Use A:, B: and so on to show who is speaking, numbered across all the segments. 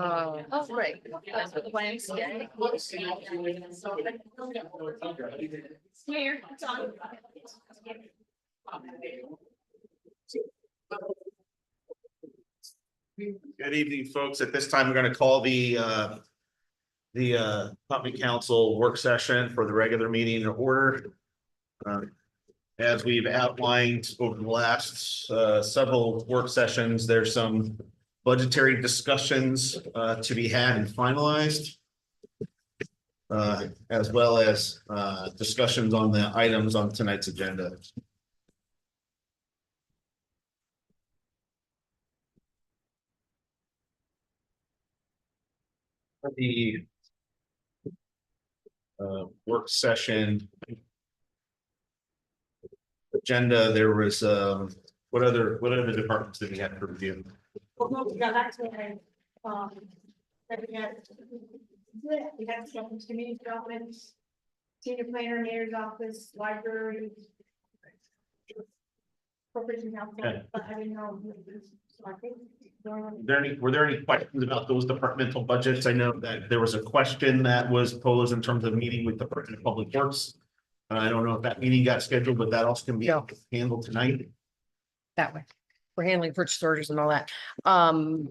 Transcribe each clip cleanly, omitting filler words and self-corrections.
A: Oh, right. That's what the plan today. Here, it's on.
B: Good evening, folks. At this time, we're going to call the Putnam Council work session for the regular meeting in order. As we've outlined over the last several work sessions, there's some budgetary discussions to be had and finalized, as well as discussions on the items on tonight's agenda. The work session agenda, there was what other departments did we have to review?
C: Well, no, we got back to it, that we had some community development, senior planner, mayor's office, library, corporation council,
B: Okay.
C: but I didn't know. So I think,
B: Were there any questions about those departmental budgets? I know that there was a question that was posed in terms of meeting with the Department of Public Works. I don't know if that meeting got scheduled, but that also can be handled tonight.
A: That way. We're handling purchase orders and all that. I'm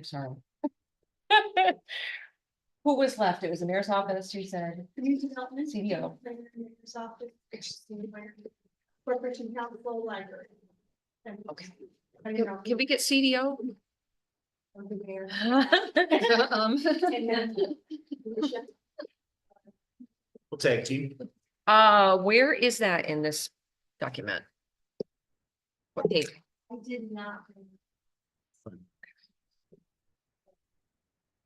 A: sorry. Who was left? It was the mayor's office, you said.
C: community development.
A: CDO.
C: Mayor's office, senior planner, corporation council, library. And-
A: Okay.
C: I didn't know.
A: Can we get CDO?
C: Or the mayor.
A: Um,
C: And then.
B: We'll tag team.
A: where is that in this document? What page?
C: I did not.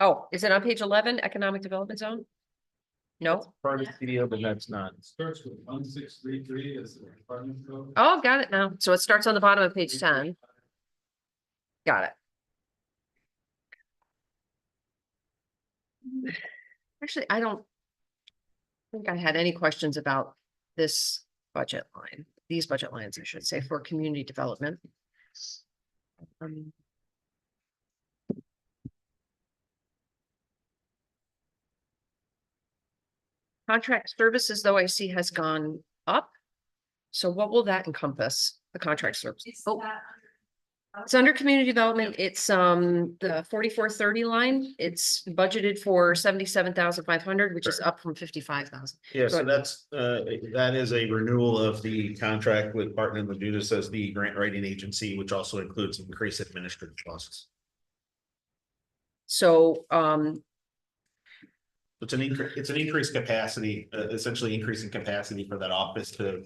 A: Oh, is it on page 11, economic development zone? No?
B: Part of the CDO, but that's not.
D: Starts with 1633 as the department code.
A: Oh, got it now. So it starts on the bottom of page 10. Got it. Actually, I don't think I had any questions about this budget line, these budget lines, I should say, for community development. Contract services, though, I see has gone up. So what will that encompass, the contract services? Oh, it's under community development. It's the 4430 line. It's budgeted for 77,500, which is up from 55,000.
B: Yeah, so
A: Right.
B: that's that is a renewal of the contract with Barton and Ladudas as the grant writing agency, which also includes increased administrative costs.
A: So
B: It's an increased capacity, essentially increasing capacity for that office to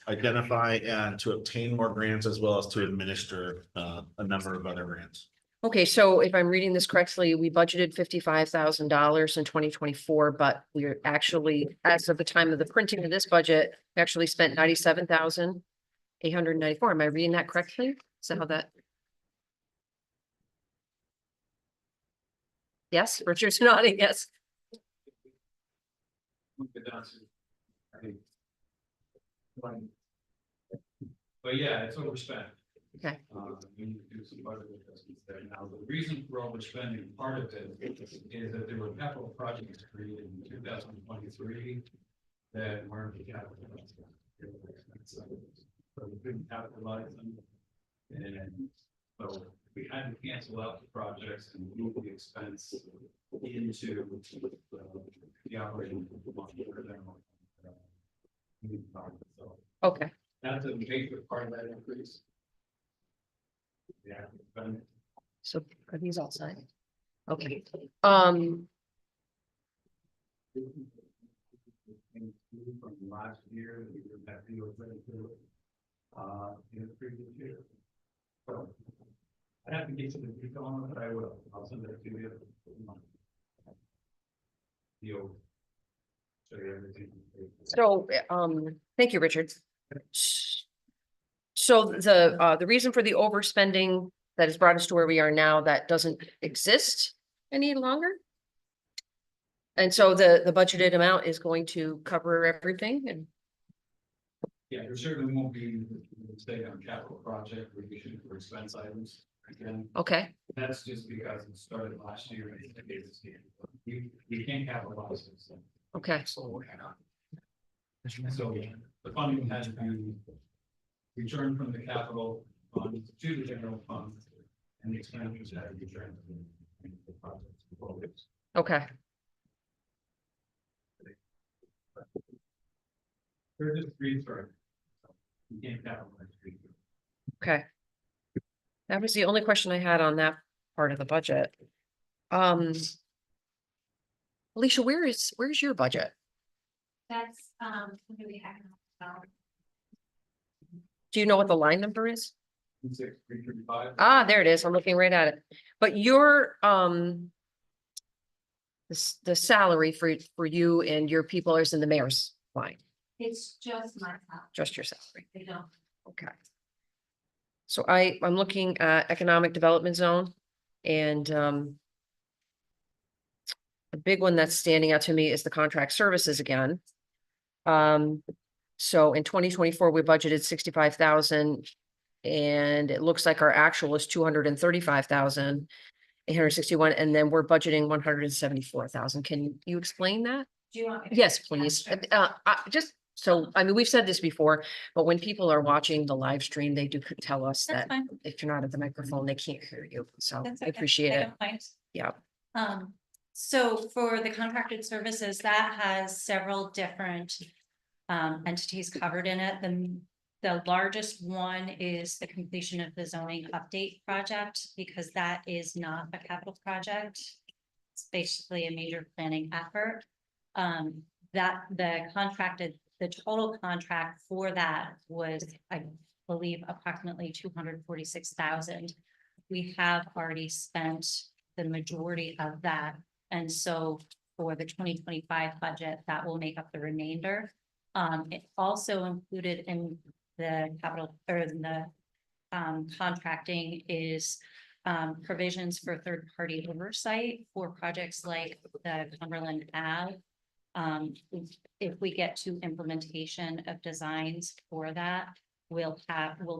B: identify and to obtain more grants as well as to administer a number of other grants.
A: okay, so if I'm reading this correctly, we budgeted $55,000 in 2024, but we're actually, as of the time of the printing of this budget, we actually spent 97,894. Am I reading that correctly? Is that how that? Yes, Richard's nodding, yes.
D: But yeah, it's overspent.
A: Okay.
D: We need to do some budget adjustments there. Now, the reason for overspending, part of it is that there were capital projects created in 2023 that weren't capital. So we couldn't capitalize them. And so we had to cancel out the projects and move the expense into the operating. So
A: Okay,
D: that's a major part of that increase. Yeah.
A: so are these all signed? Okay,
D: From last year, we were that deal with in the previous year. So I have to get you the detail on it, but I will. I'll send it to you. You'll show you everything.
A: so, thank you, Richard. So the reason for the overspending that has brought us to where we are now, that doesn't exist any longer? And so the budgeted amount is going to cover everything and,
D: Yeah, there certainly won't be a mistake on capital project revision for expense items. Again,
A: okay,
D: that's just because it started last year. And we can't capitalize this.
A: okay,
D: So the funding has been returned from the capital fund to the general fund. And the expenditures have returned to the project.
A: okay.
D: They're just three, sorry. You can't capitalize.
A: Okay. That was the only question I had on that part of the budget. Alicia, where's your budget?
C: That's, really economic.
A: Do you know what the line number is?
D: 335.
A: Ah, there it is. I'm looking right at it. But your, the salary for you and your people is in the mayor's line,
C: It's just my top,
A: just your salary.
C: they don't.
A: Okay. So I'm looking at economic development zone and, the big one that's standing out to me is the contract services again. So in 2024, we budgeted 65,000 and it looks like our actual is 235,861, and then we're budgeting 174,000. Can you explain that?
C: Do you want? me to-
A: Yes, please. Just so, I mean, we've said this before, but when people are watching the live stream, they do tell us
E: That's
A: that
E: fine.
A: if you're not at the microphone, they can't hear you. So
E: That's
A: I
E: okay.
A: appreciate it.
E: don't mind.
A: Yeah.
E: So for the contracted services, that has several different entities covered in it. The largest one is the completion of the zoning update project, because that is not a capital project. It's basically a major planning effort. That the total contract for that was, I believe, approximately 246,000. We have already spent the majority of that. And so for the 2025 budget, that will make up the remainder. It also included in the capital or in the contracting is provisions for third-party oversight for projects like the Cumberland Ave. If we get to implementation of designs for that, we'll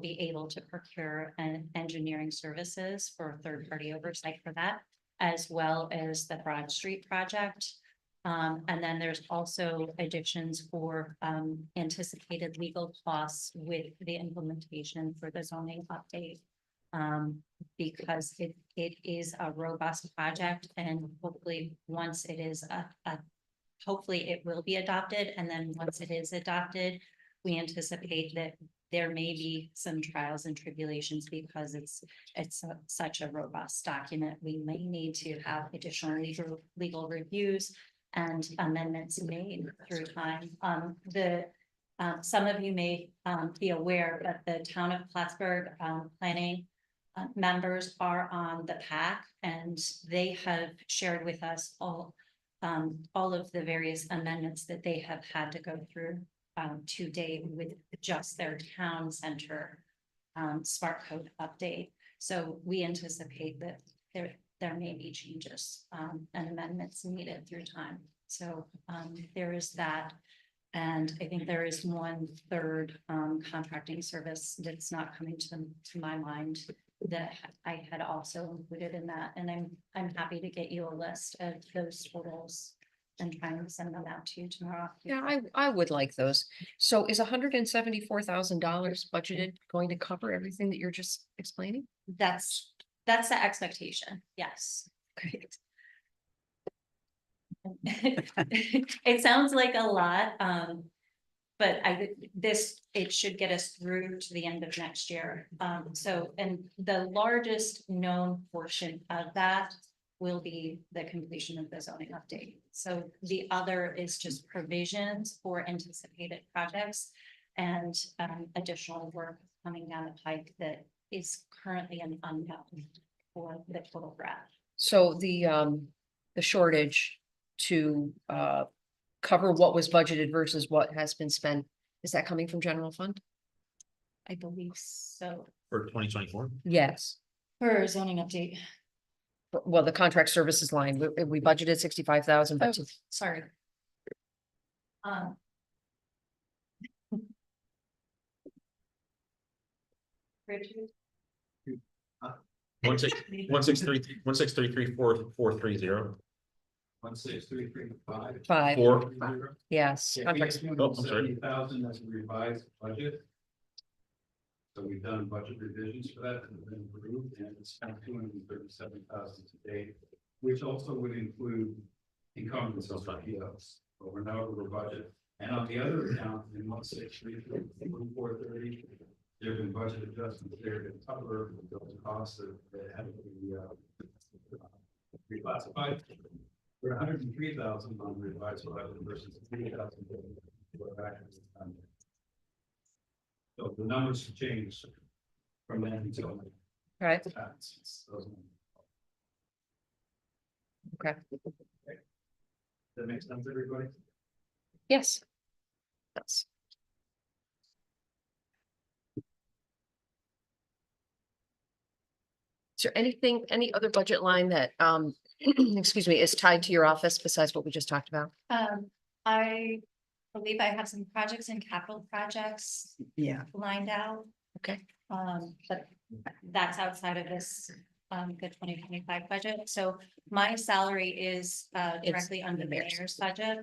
E: be able to procure an engineering services for third-party oversight for that, as well as the Broad Street project. And then there's also additions for anticipated legal costs with the implementation for the zoning update. Because it is a robust project, and hopefully once it is hopefully it will be adopted, and then once it is adopted, we anticipate that there may be some trials and tribulations because it's such a robust document. We may need to have additional legal reviews and amendments made through time. Some of you may be aware that the town of Plattsburgh planning members are on the PAC, and they have shared with us all of the various amendments that they have had to go through to date with just their town center smart code update. So we anticipate that there may be changes and amendments needed through time. So there is that. And I think there is one third contracting service that's not coming to my mind that I had also included in that. And I'm happy to get you a list of those totals and try and send them out to you tomorrow.
A: Yeah, I would like those. So is $174,000 budgeted going to cover everything that you're just explaining?
E: That's the expectation. Yes.
A: Great.
E: It sounds like a lot, but it should get us through to the end of next year. So, and the largest known portion of that will be the completion of the zoning update. So the other is just provisions for anticipated projects and additional work coming down the pike that is currently an unknown for the total graph.
A: So the shortage to cover what was budgeted versus what has been spent, is that coming from general fund?
E: I believe so.
B: For 2024.
A: Yes.
E: For zoning update.
A: well, the contract services line, we budgeted 65,000,
E: Oh,
A: but to-
E: sorry. Um,
B: 1633430.
D: 16335.
A: 5, yes.
D: Yeah,
A: contracts.
B: Oh, I'm sorry.
D: 70,000 as a revised budget. So we've done budget revisions for that and been approved, and it's spent 237,000 to date, which also would include encumbrances on POs. But we're now over budget. And on the other account, in 1633430, there have been budget adjustments there to cover those costs that have to be reclassified. We're 103,000 on revised budget versus 3,000. So the numbers have changed from then until.
A: Right, okay,
D: That makes sense, everybody?
A: yes. Yes. Is there anything, any other budget line that, excuse me, is tied to your office besides what we just talked about?
E: I believe I have some projects and capital projects
A: Yeah.
E: lined out.
A: Okay.
E: But that's outside of this, the 2025 budget. So my salary is, directly under the
A: mayor's.
E: mayor's budget.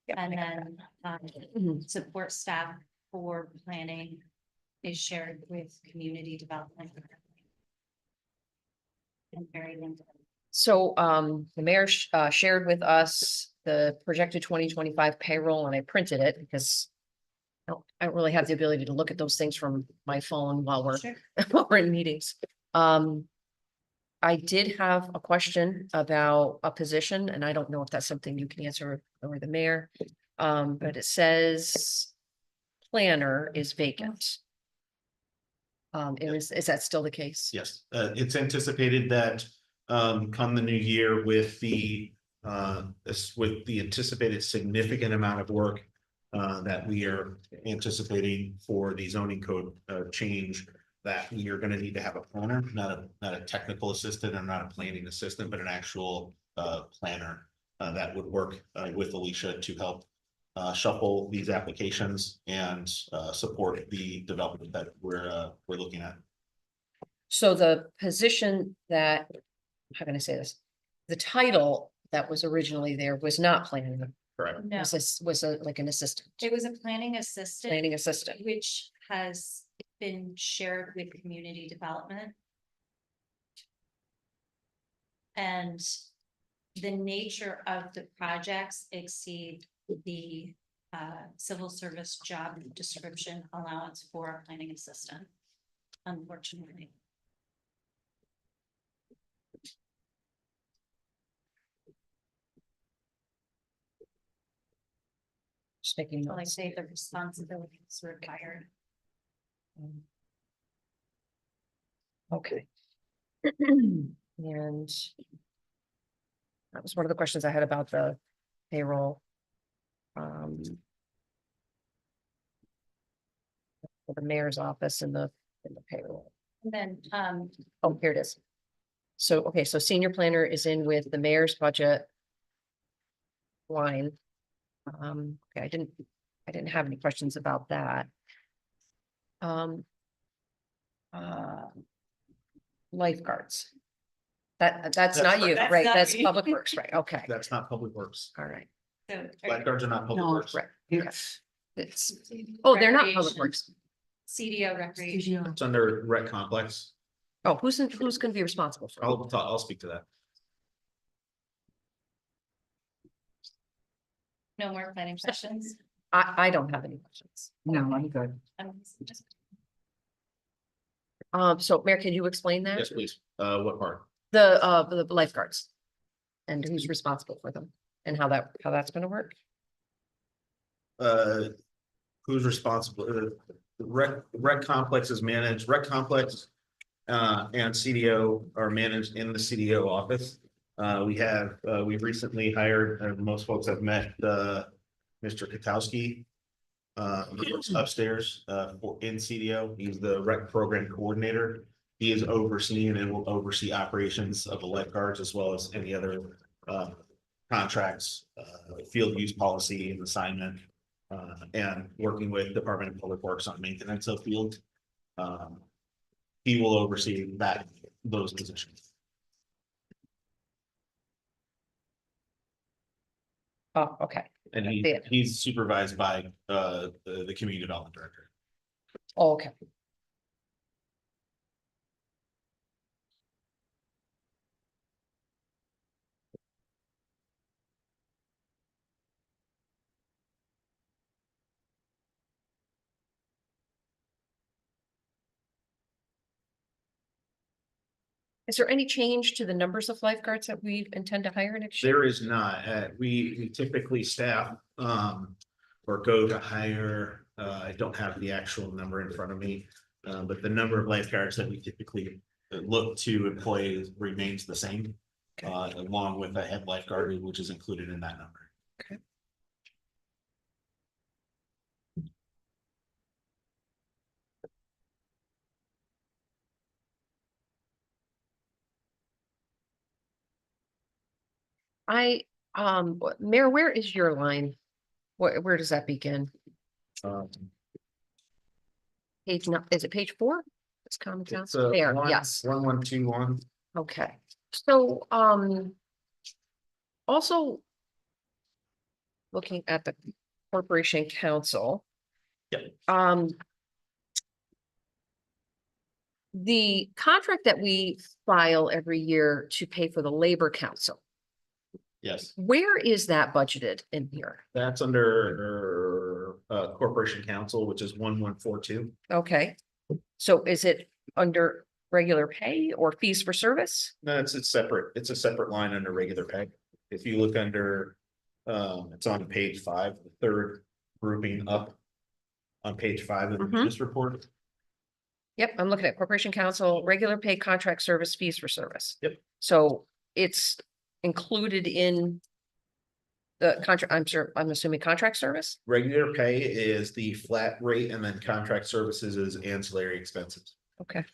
A: Yep,
E: And
A: I got
E: then,
A: Mhm.
E: support staff for planning is shared with community development. And very limited.
A: So, the mayor shared with us the projected 2025 payroll, and I printed it because I don't really have the ability to look at those things from my phone while we're
E: Sure.
A: while we're in meetings. I did have a question about a position, and I don't know if that's something you can answer or the mayor. But it says planner is vacant. Is that still the case?
B: Yes, it's anticipated that come the new year with the anticipated significant amount of work that we are anticipating for the zoning code change, that we are going to need to have a planner, not a technical assistant and not a planning assistant, but an actual planner that would work with Alicia to help shuffle these applications and support the development that we're looking at.
A: So the position that, how can I say this? The title that was originally there was not planning,
B: Correct.
E: No,
A: was like an assistant,
E: it was a planning assistant.
A: planning assistant.
E: Which has been shared with community development. And the nature of the projects exceed the civil service job description allowance for a planning assistant, unfortunately.
A: Just making
E: So like
A: notes.
E: say the responsibilities required.
A: Okay. And that was one of the questions I had about the payroll. For the mayor's office and the payroll.
E: And then,
A: Oh, here it is. So, okay, so senior planner is in with the mayor's budget line. Okay, I didn't have any questions about that. Lifeguards. That's not you,
E: That's
A: right?
E: not
A: That's
E: me.
A: Public Works, right? Okay,
B: That's not public works.
A: all right.
E: so.
B: Lifeguards are not public
A: No,
B: works.
A: right, okay. It's, oh, they're not Public
E: Recreation.
A: Works.
E: CDO recreation.
B: It's under rec complex.
A: Oh, who's gonna be responsible for it?
B: I'll speak to that.
E: No more planning sessions.
A: I don't have any questions.
F: No, I'm good.
E: Just
A: So Mayor, can you explain that?
B: Yes, please. What part?
A: The lifeguards. And who's responsible for them and how that's gonna work?
B: Who's responsible? Rec complex is managed, rec complex and CDO are managed in the CDO office. We've recently hired, most folks have met, Mr. Katowski. He works upstairs, in CDO. He's the rec program coordinator. He is overseeing and will oversee operations of the lifeguards as well as any other contracts, field use policy and assignment, and working with Department of Public Works on maintenance of field. He will oversee those positions.
A: Oh, okay.
B: And
A: Yeah.
B: he's supervised by the community development director.
A: Oh, okay. Is there any change to the numbers of lifeguards that we intend to hire next year?
B: There is not, we typically staff, or go to hire, I don't have the actual number in front of me. But the number of lifeguards that we typically look to employ remains the same.
A: Okay.
B: Along with a head lifeguard, which is included in that number.
A: Mayor, where is your line? Where does that begin?
B: Um,
A: Page, no, is it page 4? It's common
B: It's
A: council there,
B: one-
A: yes,
B: 1121.
A: okay, so, also. Looking at the corporation council.
B: Yep.
A: The contract that we file every year to pay for the labor council,
B: Yes,
A: where is that budgeted in here?
B: that's under corporation council, which is 1142.
A: Okay, so is it under regular pay or fees for service?
B: No, it's separate. It's a separate line under regular pay. If you look under, it's on page 5, the third grouping up. On page 5 of
A: Mhm.
B: this report.
A: Yep, I'm looking at corporation council, regular pay, contract service, fees for service.
B: Yep.
A: So it's included in the contract, I'm assuming contract service?
B: Regular pay is the flat rate and then contract services is ancillary expenses.
A: Okay.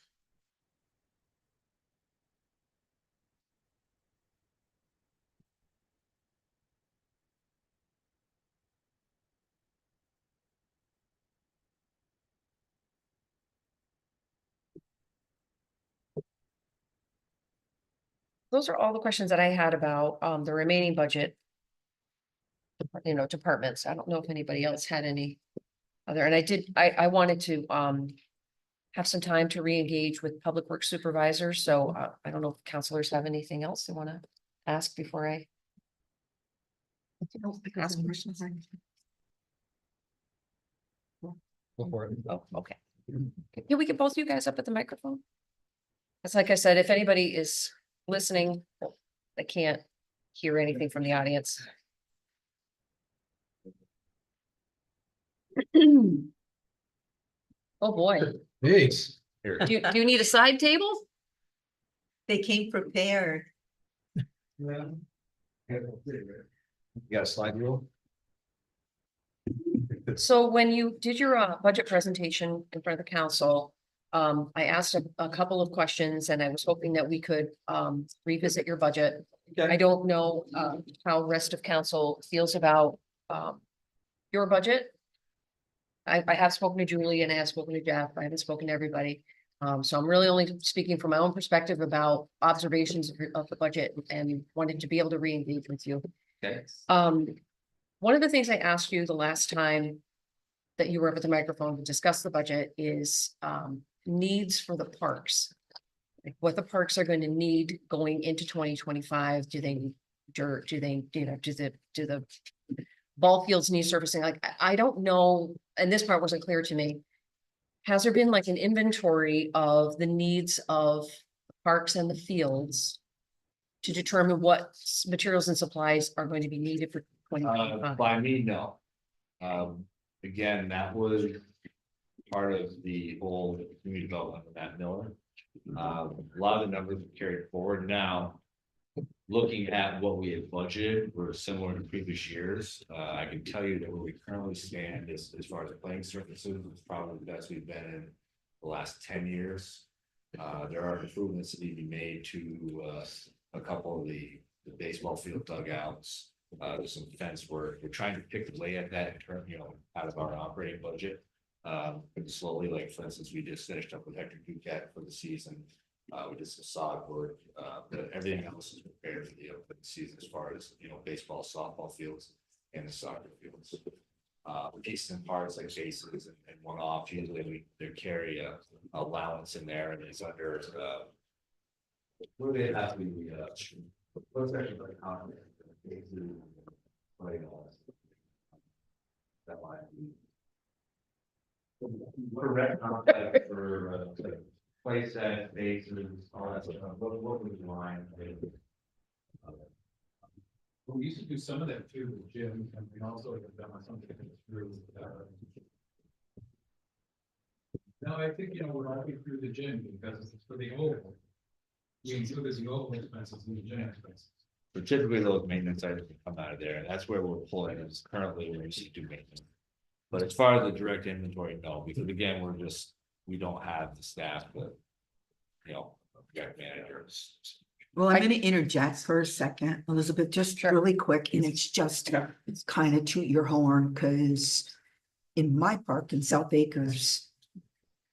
A: Those are all the questions that I had about the remaining budget. You know, departments. I don't know if anybody else had any other, and I wanted to have some time to re-engage with public works supervisors, so I don't know if counselors have anything else they want to ask before I. Ask questions.
F: Go for it.
A: Oh, okay. Can we get both you guys up at the microphone? It's like I said, if anybody is listening, they can't hear anything from the audience. Oh, boy.
F: Thanks.
B: Here,
A: Do you need a side table?
G: They came prepared.
F: You got a slide rule?
A: So when you did your budget presentation in front of the council, I asked a couple of questions and I was hoping that we could revisit your budget. I don't know how rest of council feels about your budget. I have spoken to Julie and I have spoken to Jeff. I haven't spoken to everybody. So I'm really only speaking from my own perspective about observations of the budget and wanted to be able to re-engage with you.
F: Okay.
A: One of the things I asked you the last time that you were up at the microphone to discuss the budget is needs for the parks. Like what the parks are going to need going into 2025. Do they need dirt? Do they, you know, do the ball fields need surfacing? Like, I don't know, and this part wasn't clear to me. Has there been like an inventory of the needs of the parks and the fields to determine what materials and supplies are going to be needed for 2025?
H: By me, no. Again, that was part of the whole community development with Matt Miller. A lot of the numbers are carried forward now. Looking at what we had budgeted were similar to previous years. I can tell you that where we currently stand as far as playing surfaces, it's probably the best we've been in the last 10 years. There are improvements that need to be made to, a couple of the baseball field dugouts. There's some fence work. We're trying to pick away at that in turn, out of our operating budget. But slowly, like for instance, we just finished up with Hector Duquette for the season. We did some sod work, but everything else is prepared for the season as far as, baseball, softball fields and the soccer fields. Pieces and parts like bases and one-off, usually they carry a allowance in there and it's under, what do they have to be, what's actually like, that line. Correct, for, play set, bases, all that stuff, what was the line?
D: We used to do some of that too with Jim, and we also have done something through. No, I think, we're already through the gym because it's for the oval. We included the oval expenses in the gym expenses.
H: So typically those maintenance items will come out of there, and that's where we're pulling, is currently where we do maintenance. But as far as the direct inventory, no, because again, we don't have the staff that, project managers.
G: Well, I'm gonna interject for a second, Elizabeth, just really quick, and it's just, it's kind of toot your horn, because in my park in South Acres,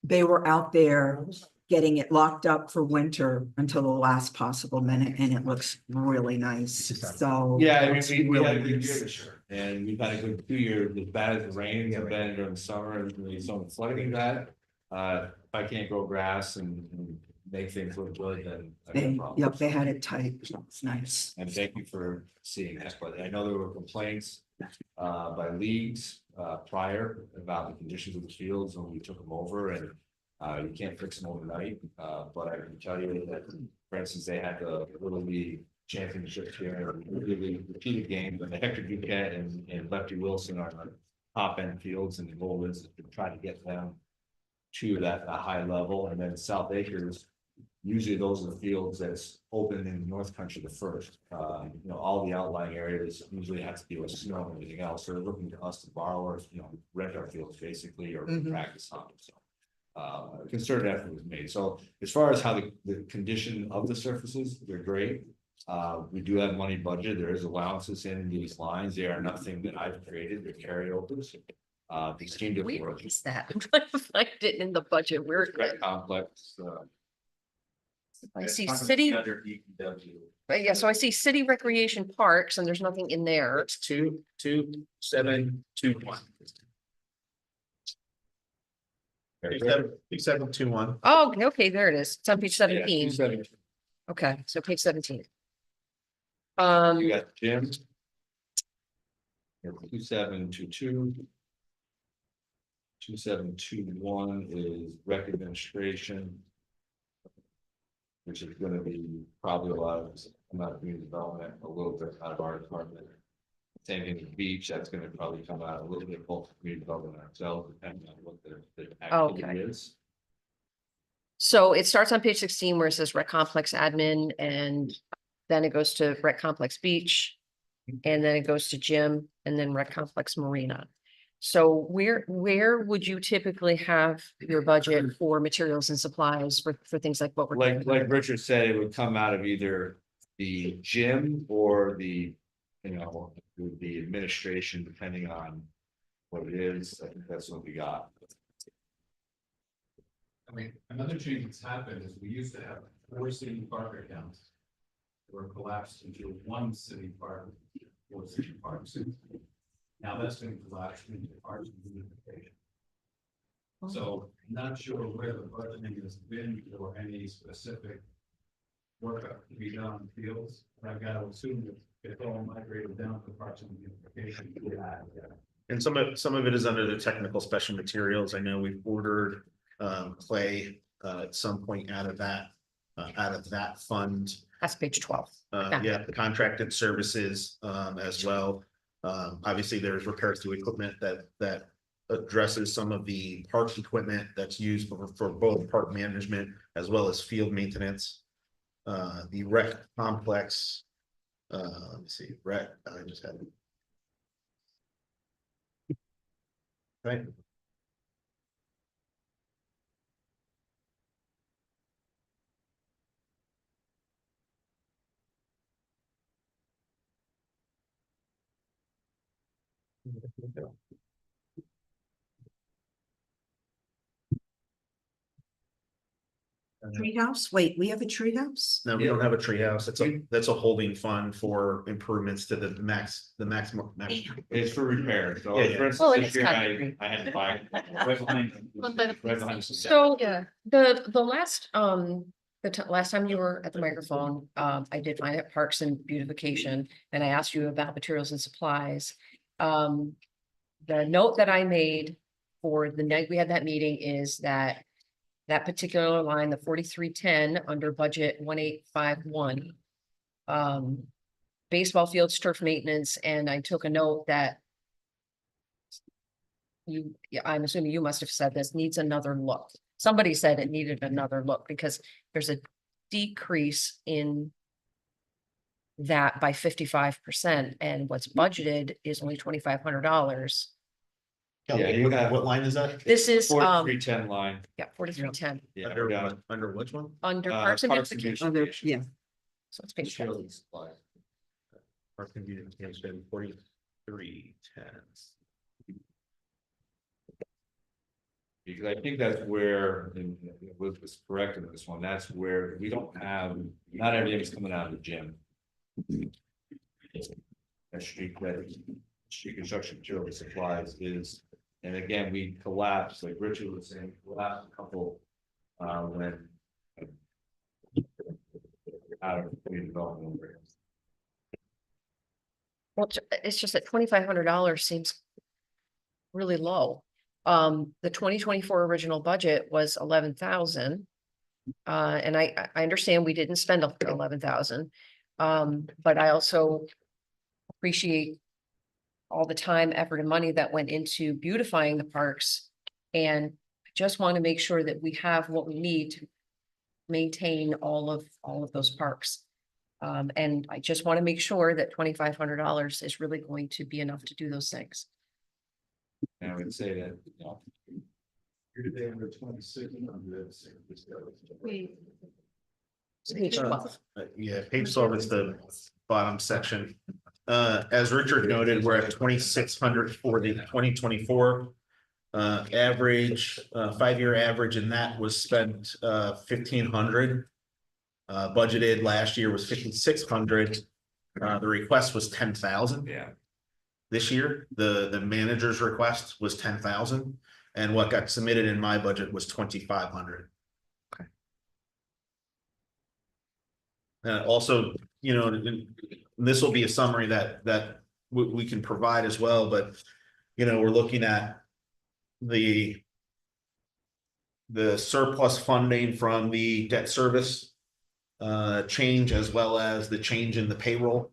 G: they were out there getting it locked up for winter until the last possible minute, and it looks really nice, so.
H: Yeah, I mean,
G: it's
H: we had a
G: really
H: good
G: nice.
H: year this year, and we've had a good 2 years, as bad as the rain, have been during the summer, and really some flooding that. If I can't grow grass and make things look good, then I got a problem.
G: Yep, they had it tight, it's nice.
H: And thank you for seeing that, but I know there were complaints by leagues prior about the conditions of the fields when we took them over, and you can't fix them overnight. But I can tell you that, for instance, they had the Little League Championship here, really repeated games, and the Hector Duquette and Lefty Wilson are the top end fields, and the goal is to try to get them to that high level, and then South Acres. Usually those are the fields that's open in North Country the first. All the outlying areas usually have to deal with snow and everything else. So they're looking to us to borrow or, rent our fields basically or
G: Mhm.
H: practice on them. So a concerted effort was made. So as far as how the condition of the surfaces, they're great. We do have money budget. There is allowances in these lines. They are nothing that I've created. They're carryovers. These seem to
A: Where
H: work.
A: is that? I'm trying to find it in the budget. Where
H: Rec complex.
A: I see
H: It's
A: city,
H: under DPW.
A: yeah, so I see city recreation parks and there's nothing in there.
B: It's 22721. 2721.
A: Oh, okay, there it is. It's on page
H: Yeah,
A: 17.
H: 217.
A: Okay, so page 17.
H: You got Jim. 2722. 2721 is rec administration. Which is gonna be probably a lot of, amount of community development, a little bit out of our department. Same thing with beach, that's gonna probably come out a little bit both community development ourselves, depending on what the activity
A: Okay.
H: is.
A: So it starts on page 16 where it says rec complex admin, and then it goes to rec complex beach. And then it goes to gym, and then rec complex marina. So where would you typically have your budget for materials and supplies for things like what we're?
H: Like Richard said, it would come out of either the gym or the, the administration, depending on what it is. I think that's what we got.
D: I mean, another change that's happened is we used to have 4 city park accounts. They were collapsed into 1 city park, 4 city parks. Now that's been collapsed into parks and beautification. So not sure where the budgeting has been for any specific work to be done on the fields, but I've got to assume that it's all migrated down to parks and beautification.
B: And some of it is under the technical special materials. I know we've ordered clay at some point out of that fund.
A: That's page 12.
B: Yeah, the contracted services as well. Obviously, there's repairs to equipment that addresses some of the park equipment that's used for both park management as well as field maintenance. The rec complex. Let me see, rec, I just had it. Right.
G: Treehouse, wait, we have a treehouse?
B: No, we don't have a treehouse. That's a holding fund for improvements to the maximum.
H: It's for repair, so
B: Yeah, yeah.
H: for instance,
A: Well,
H: this
A: it's
H: year
A: kind
H: I had to buy. Right behind. Right behind.
A: So, the last, last time you were at the microphone, I did find at Parks and Beautification, and I asked you about materials and supplies. The note that I made for the night we had that meeting is that that particular line, the 4310 under budget 1851. Baseball fields, turf maintenance, and I took a note that I'm assuming you must have said this, needs another look. Somebody said it needed another look because there's a decrease in that by 55%, and what's budgeted is only $2,500.
H: Yeah, you have-
B: What line is that?
A: This is,
H: 4310 line.
A: yeah, 4310,
H: Yeah,
B: Under,
H: we're down.
B: under which one?
A: under
H: Uh,
A: Parks and
H: Parks and
A: Beautification,
G: Other,
H: Beautification.
G: yeah.
A: so it's page 10.
H: Materials and supplies.
B: Park and Beautification, 4310.
H: Because I think that's where, and Liz was correct in this one, that's where we don't have, not everything's coming out of the gym. That street construction material supplies is, and again, we collapsed, like Richard was saying, collapsed a couple, when. Out of community development. programs.
A: Well, it's just that $2,500 seems really low. The 2024 original budget was 11,000. And I understand we didn't spend 11,000. But I also appreciate all the time, effort, and money that went into beautifying the parks. And I just want to make sure that we have what we need to maintain all of those parks. And I just want to make sure that $2,500 is really going to be enough to do those things.
H: And I would say that, you know,
D: Year-to-date under 2600.
A: It's page 12.
B: Yeah, page 12 is the bottom section. As Richard noted, we're at 2,600 for the 2024. Average, 5-year average, and that was spent 1,500. Budgeted last year was 5,600. The request was 10,000.
H: yeah,
B: This year, the manager's request was 10,000, and what got submitted in my budget was 2,500. Also, you know, and this will be a summary that we can provide as well, but you know, we're looking at the surplus funding from the debt service change, as well as the change in the payroll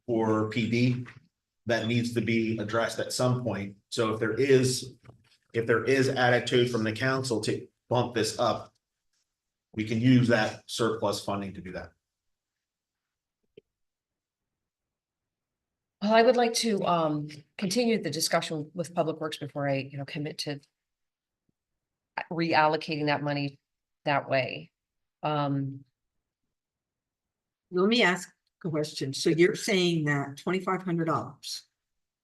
B: for PD that needs to be addressed at some point. So if there is attitude from the council to bump this up, we can use that surplus funding to do that.
A: Well, I would like to continue the discussion with Public Works before I, commit to reallocating that money that way.
G: Let me ask a question. So you're saying that $2,500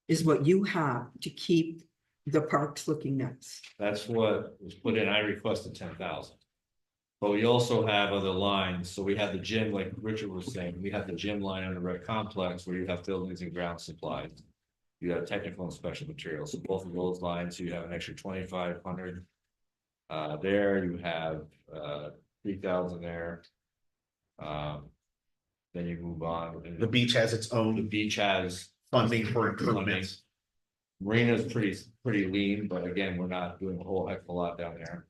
G: is what you have to keep the parks looking nice?
H: that's what was put in. I requested 10,000. But we also have other lines, so we have the gym, like Richard was saying, we have the gym line under rec complex where you have buildings and ground supplies. You have technical and special materials, so both of those lines, you have an extra 2,500. There you have 3,000 there. Then you move on. and
B: The beach has its
H: The
B: own
H: beach has
B: funding for improvements.
H: Marina's pretty lean, but again, we're not doing a whole heck of a lot down there.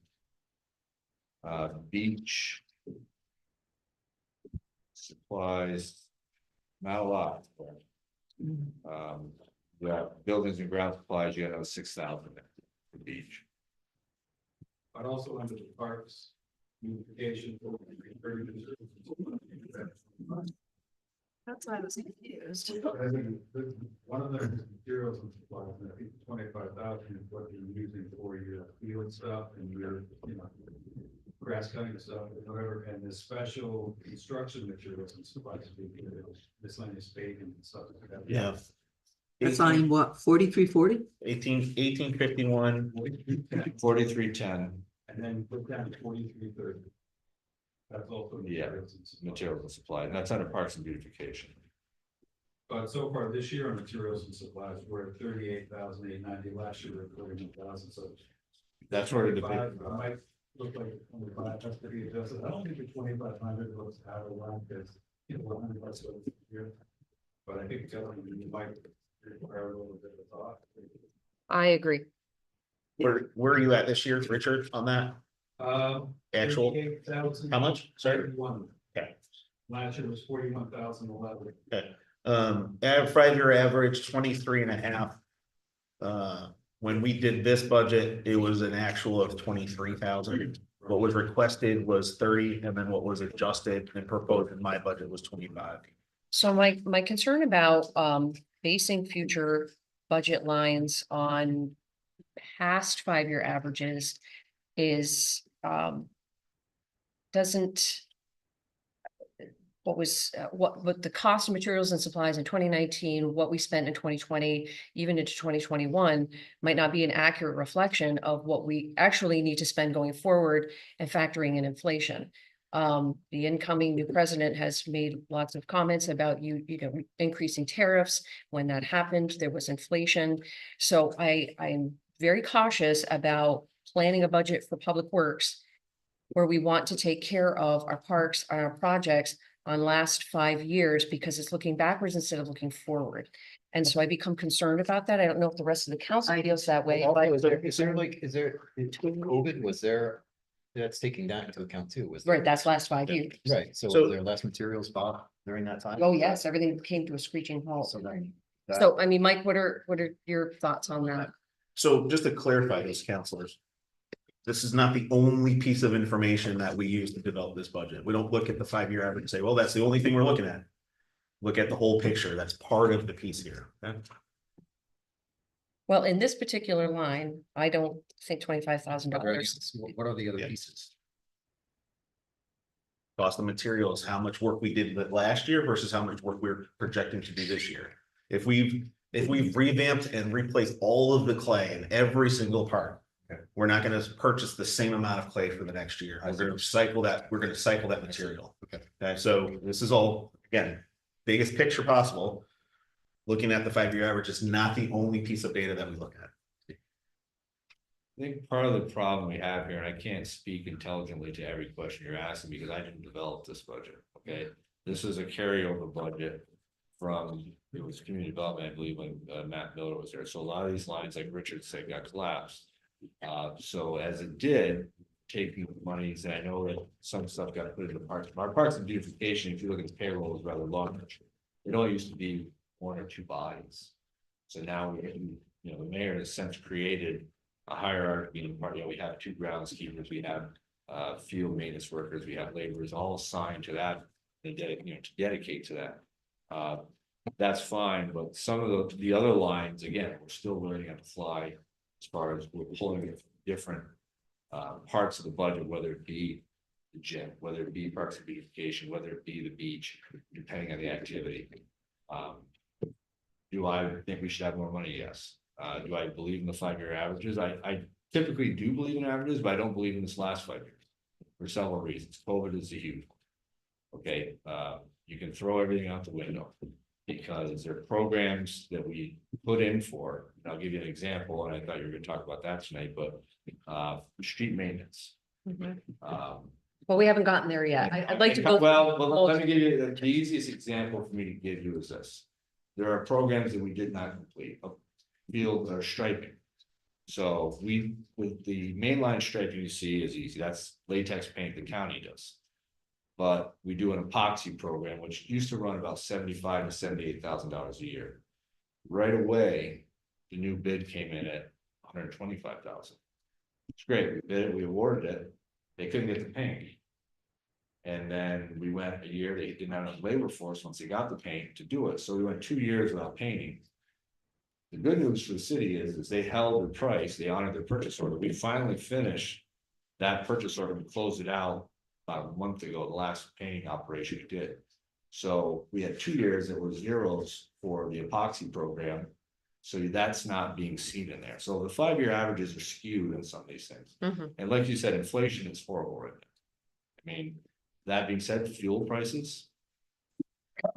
H: Beach. Supplies. Not a lot. Yeah, buildings and ground supplies, you have 6,000 there for the beach.
D: But also under the parks. Beautification.
A: That's why I was confused.
D: One of the materials and supplies, and I think 25,000 is what you're using for your field stuff and your, grass cutting stuff, or whatever, and the special construction materials and supplies, miscellaneous paving and stuff like that.
B: Yeah.
G: That's line what, 4340?
B: 1851,
H: 4310,
D: And then put down 4330. That's also.
H: Yeah.
D: materials and supplies.
H: materials and supply, and that's under parks and beautification.
D: But so far this year on materials and supplies, we're at 38,890. Last year we were 41,000, so.
H: That's where the
D: 25,
H: big,
D: it might look like 25, that's to be adjusted. I don't think the 2,500 looks out of line because, you know, 100 less over the year. But I think you might require a little bit of thought.
A: I agree.
B: where are you at this year, Richard, on that? Actual,
D: 38,000.
B: how much? Sorry.
D: 31.
B: Okay.
D: Last year was 41,011.
B: Five-year average 23.5. When we did this budget, it was an actual of 23,000. What was requested was 30, and then what was adjusted and proposed in my budget was 25.
A: So my concern about basing future budget lines on past 5-year averages is doesn't what the cost of materials and supplies in 2019, what we spent in 2020, even into 2021 might not be an accurate reflection of what we actually need to spend going forward and factoring in inflation. The incoming new president has made lots of comments about increasing tariffs. When that happened, there was inflation. So I'm very cautious about planning a budget for public works where we want to take care of our parks, our projects on last 5 years, because it's looking backwards instead of looking forward. And so I become concerned about that. I don't know if the rest of the council feels that way.
F: Also,
A: but-
F: is there, with COVID, was there, that's taking that into account too, was there?
A: Right, that's last 5 years.
F: Right, so
B: So-
F: was there less materials bought during that time?
A: Oh, yes, everything came to a screeching halt.
F: So then. that-
A: So, I mean, Mike, what are your thoughts on that?
B: So just to clarify this, counselors. This is not the only piece of information that we use to develop this budget. We don't look at the 5-year average and say, well, that's the only thing we're looking at. Look at the whole picture. That's part of the piece here. Okay?
A: Well, in this particular line, I don't think $25,000.
F: What are the other
B: Yeah.
F: pieces?
B: Cost of materials, how much work we did last year versus how much work we're projecting to do this year. If we've revamped and replaced all of the clay in every single part.
F: Okay.
B: We're not gonna purchase the same amount of clay for the next year. We're gonna cycle that material.
F: Okay.
B: Okay, so this is all, again, biggest picture possible. Looking at the 5-year average is not the only piece of data that we look at.
H: I think part of the problem we have here, and I can't speak intelligently to every question you're asking because I didn't develop this budget, okay? This is a carryover budget from, it was community development, I believe, when Matt Miller was there. So a lot of these lines, like Richard said, got collapsed. So as it did, taking monies, and I know that some stuff got put into parks. Our parks and beautification, if you look at the payroll, is rather large. It only used to be 1 or 2 bodies. So now the mayor has since created a hierarchy in part. We have 2 groundskeepers, we have field maintenance workers, we have laborers all assigned to that, to dedicate to that. That's fine, but some of the other lines, again, we're still learning on the fly. As far as we're pulling it from different parts of the budget, whether it be the gym, whether it be parks and beautification, whether it be the beach, depending on the activity. Do I think we should have more money? Yes. Do I believe in the 5-year averages? I typically do believe in averages, but I don't believe in this last 5 years for several reasons. COVID is a huge one. Okay, you can throw everything out the window. Because there are programs that we put in for, and I'll give you an example, and I thought you were gonna talk about that tonight, but street maintenance.
A: Well, we haven't gotten there yet. I'd like to go.
H: Well, let me give you the easiest example for me to give you is this. There are programs that we did not complete, fields or striping. So with the mainline striping you see is easy, that's latex paint the county does. But we do an epoxy program, which used to run about $75,000 to $78,000 a year. Right away, the new bid came in at $125,000. It's great, we bid it, we awarded it, they couldn't get the paint. And then we went a year, they didn't have enough labor force once they got the paint to do it, so we went 2 years without painting. The good news for the city is they held the price, they honored their purchase order, we finally finished that purchase order, we closed it out about a month ago, the last painting operation we did. So we had 2 years that were zeros for the epoxy program. So that's not being seen in there. So the 5-year averages are skewed in some of these things.
A: Mhm.
H: And like you said, inflation is horrible right now. I mean, that being said, fuel prices.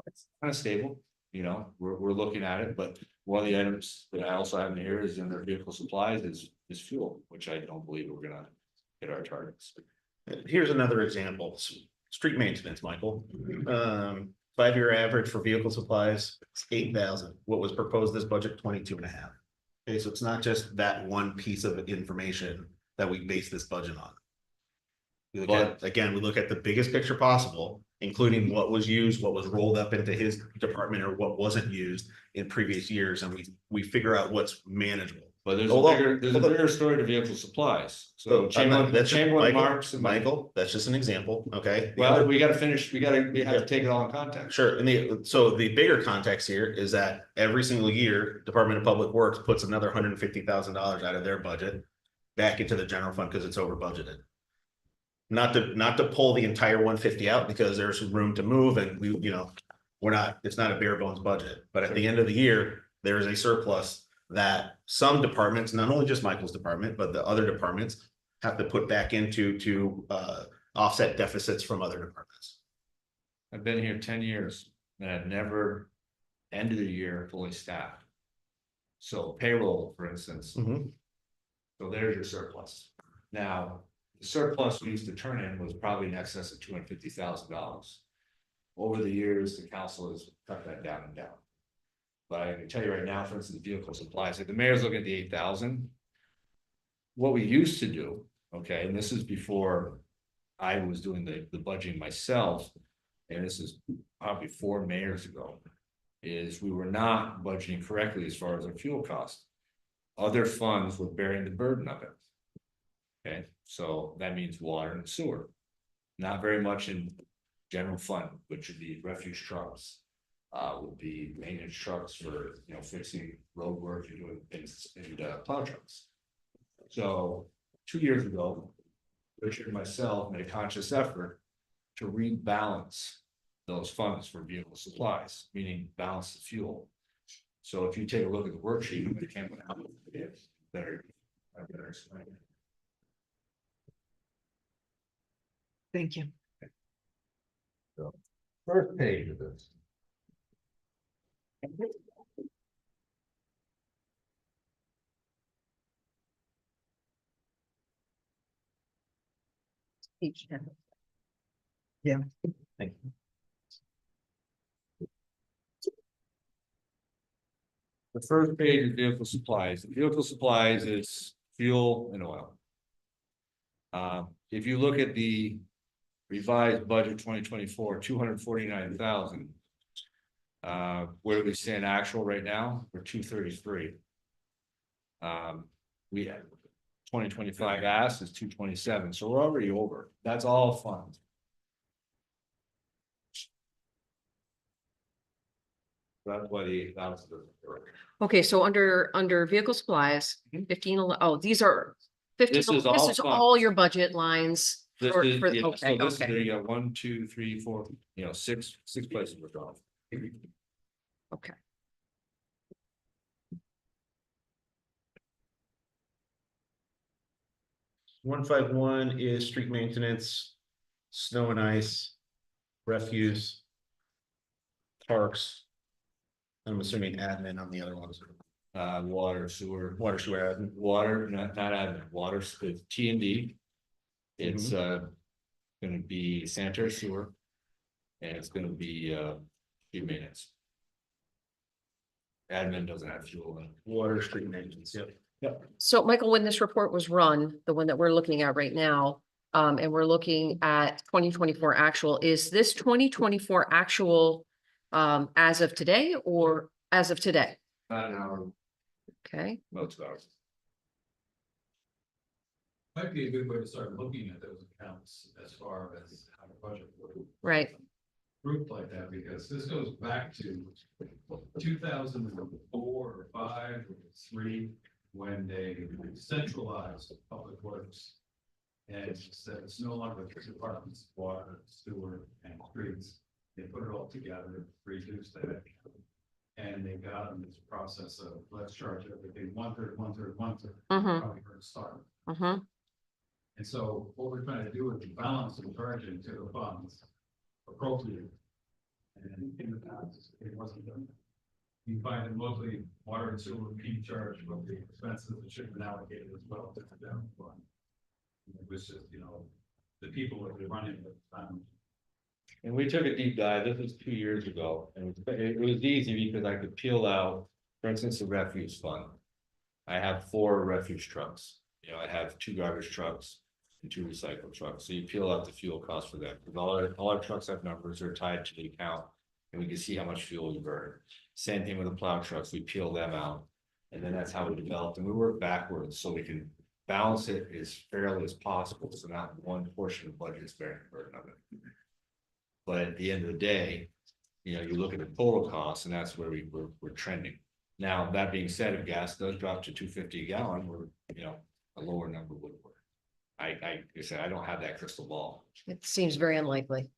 H: It's kind of stable, you know, we're looking at it, but one of the items that I also have in here is in their vehicle supplies is fuel, which I don't believe we're gonna hit our targets.
B: Here's another example, street maintenance, Michael. 5-year average for vehicle supplies, it's 8,000. What was proposed this budget, 22.5. Okay, so it's not just that one piece of information that we base this budget on. We look at, again, we look at the biggest picture possible, including what was used, what was rolled up into his department, or what wasn't used in previous years, and we figure out what's manageable.
H: But there's
B: Hold on,
H: a
B: hold on.
H: bigger story to vehicle supplies, so
B: So I'm not-
H: Chamberlain,
B: that's just-
H: Chamberlain
B: Michael,
H: Marks. And
B: Michael, that's just an example, okay? The
H: Well,
B: other-
H: we gotta finish, we have to take it all in context.
B: Sure, and so the bigger context here is that every single year, Department of Public Works puts another $150,000 out of their budget back into the general fund because it's over budgeted. Not to pull the entire 150 out because there's some room to move and it's not a bare bones budget, but at the end of the year, there is a surplus that some departments, not only just Michael's department, but the other departments have to put back into to offset deficits from other departments.
H: I've been here 10 years and I've never ended the year fully staffed. So payroll, for instance, so there's your surplus. Now, the surplus we used to turn in was probably in excess of $250,000. Over the years, the council has cut that down and down. But I can tell you right now, for instance, vehicle supplies, if the mayor's looking at the 8,000. What we used to do, okay, and this is before I was doing the budgeting myself, and this is probably 4 mayors ago, is we were not budgeting correctly as far as our fuel cost. Other funds were bearing the burden of it. Okay, so that means water and sewer. Not very much in general fund, which would be refuse trucks. Would be maintenance trucks for, fixing road work and doing things and plow trucks. So 2 years ago, Richard and myself made a conscious effort to rebalance those funds for vehicle supplies, meaning balance the fuel. So if you take a look at the worksheet, it came out better. I better explain it.
G: Thank you.
H: First page of this.
A: Each time.
B: Thank you.
H: The first page is vehicle supplies. The vehicle supplies is fuel and oil. If you look at the revised budget 2024, 249,000. Where do we stand actual right now? We're 233. We have 2025 ask is 227, so we're already over. That's all funds. That's why the 8,000 doesn't work.
A: Okay, so under vehicle supplies, 15, these are 15,
H: This is
A: this
H: all
A: is all
H: funds.
A: your budget lines.
H: This
A: for-
H: is,
A: for-
H: yeah, so
A: Okay,
H: this is, there
A: okay,
H: you go, 1, 2, 3, 4, six places we're going.
A: okay.
B: $151 is street maintenance, snow and ice, refuse. Parks. I'm assuming admin on the other ones,
H: Water, sewer,
B: water sewer admin.
H: water, not admin, water, it's T and D. It's gonna be sanitary sewer. And it's gonna be street maintenance. Admin doesn't have fuel in it.
B: Water, street maintenance, yep.
A: So Michael, when this report was run, the one that we're looking at right now, and we're looking at 2024 actual, is this 2024 actual as of today or as of today?
H: Not an hour,
A: Okay,
H: most hours.
D: Might be a good way to start looking at those accounts as far as how the budget would
A: right.
D: group like that, because this goes back to 2004 or 5 or 3, when they centralized public works. And said it's no longer the departments, water, sewer, and streets. They put it all together, reduced that. And they got in this process of, let's charge everything 1/3, 1/3, 1/3.
A: Mhm.
D: Probably heard it start.
A: Mm-hmm.
D: And so what we're trying to do is balance the charging to the funds appropriate. And in the past, it wasn't done. You find that mostly water and sewer being charged, but the expenses that should have been allocated as well to the general fund. It was just, the people that were running it,
H: And we took a deep dive, this was 2 years ago, and it was easy because I could peel out, for instance, the refuse fund. I have 4 refuse trucks, I have 2 garbage trucks and 2 recycle trucks, so you peel out the fuel cost for that, because all our trucks have numbers, are tied to the account. And we can see how much fuel you burn, same thing with the plow trucks, we peel them out. And then that's how we developed, and we work backwards, so we can balance it as fairly as possible, so not one portion of the budget is bearing the burden of it. But at the end of the day, you look at the total cost, and that's where we're trending. Now, that being said, if gas does drop to $2.50 a gallon, we're, a lower number would work. I said, I don't have that crystal ball.
A: It seems very unlikely.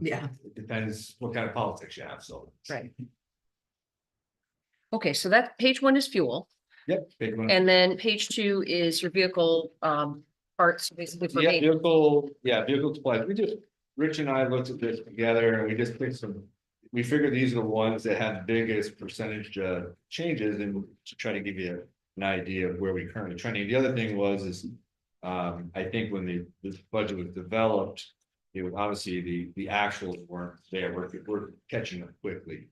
G: Yeah.
H: It depends what kind of politics you have, so.
A: Right. Okay, so that page 1 is fuel,
H: Yep. Big one.
A: and then page 2 is your vehicle parts, basically for
H: Yeah,
A: maintenance.
H: vehicle supplies, Rich and I looked at this together and we just picked we figured these are the ones that had the biggest percentage changes, and to try to give you an idea of where we currently trending. The other thing is, I think when this budget was developed, it was obviously the actuals weren't there, we're catching up quickly.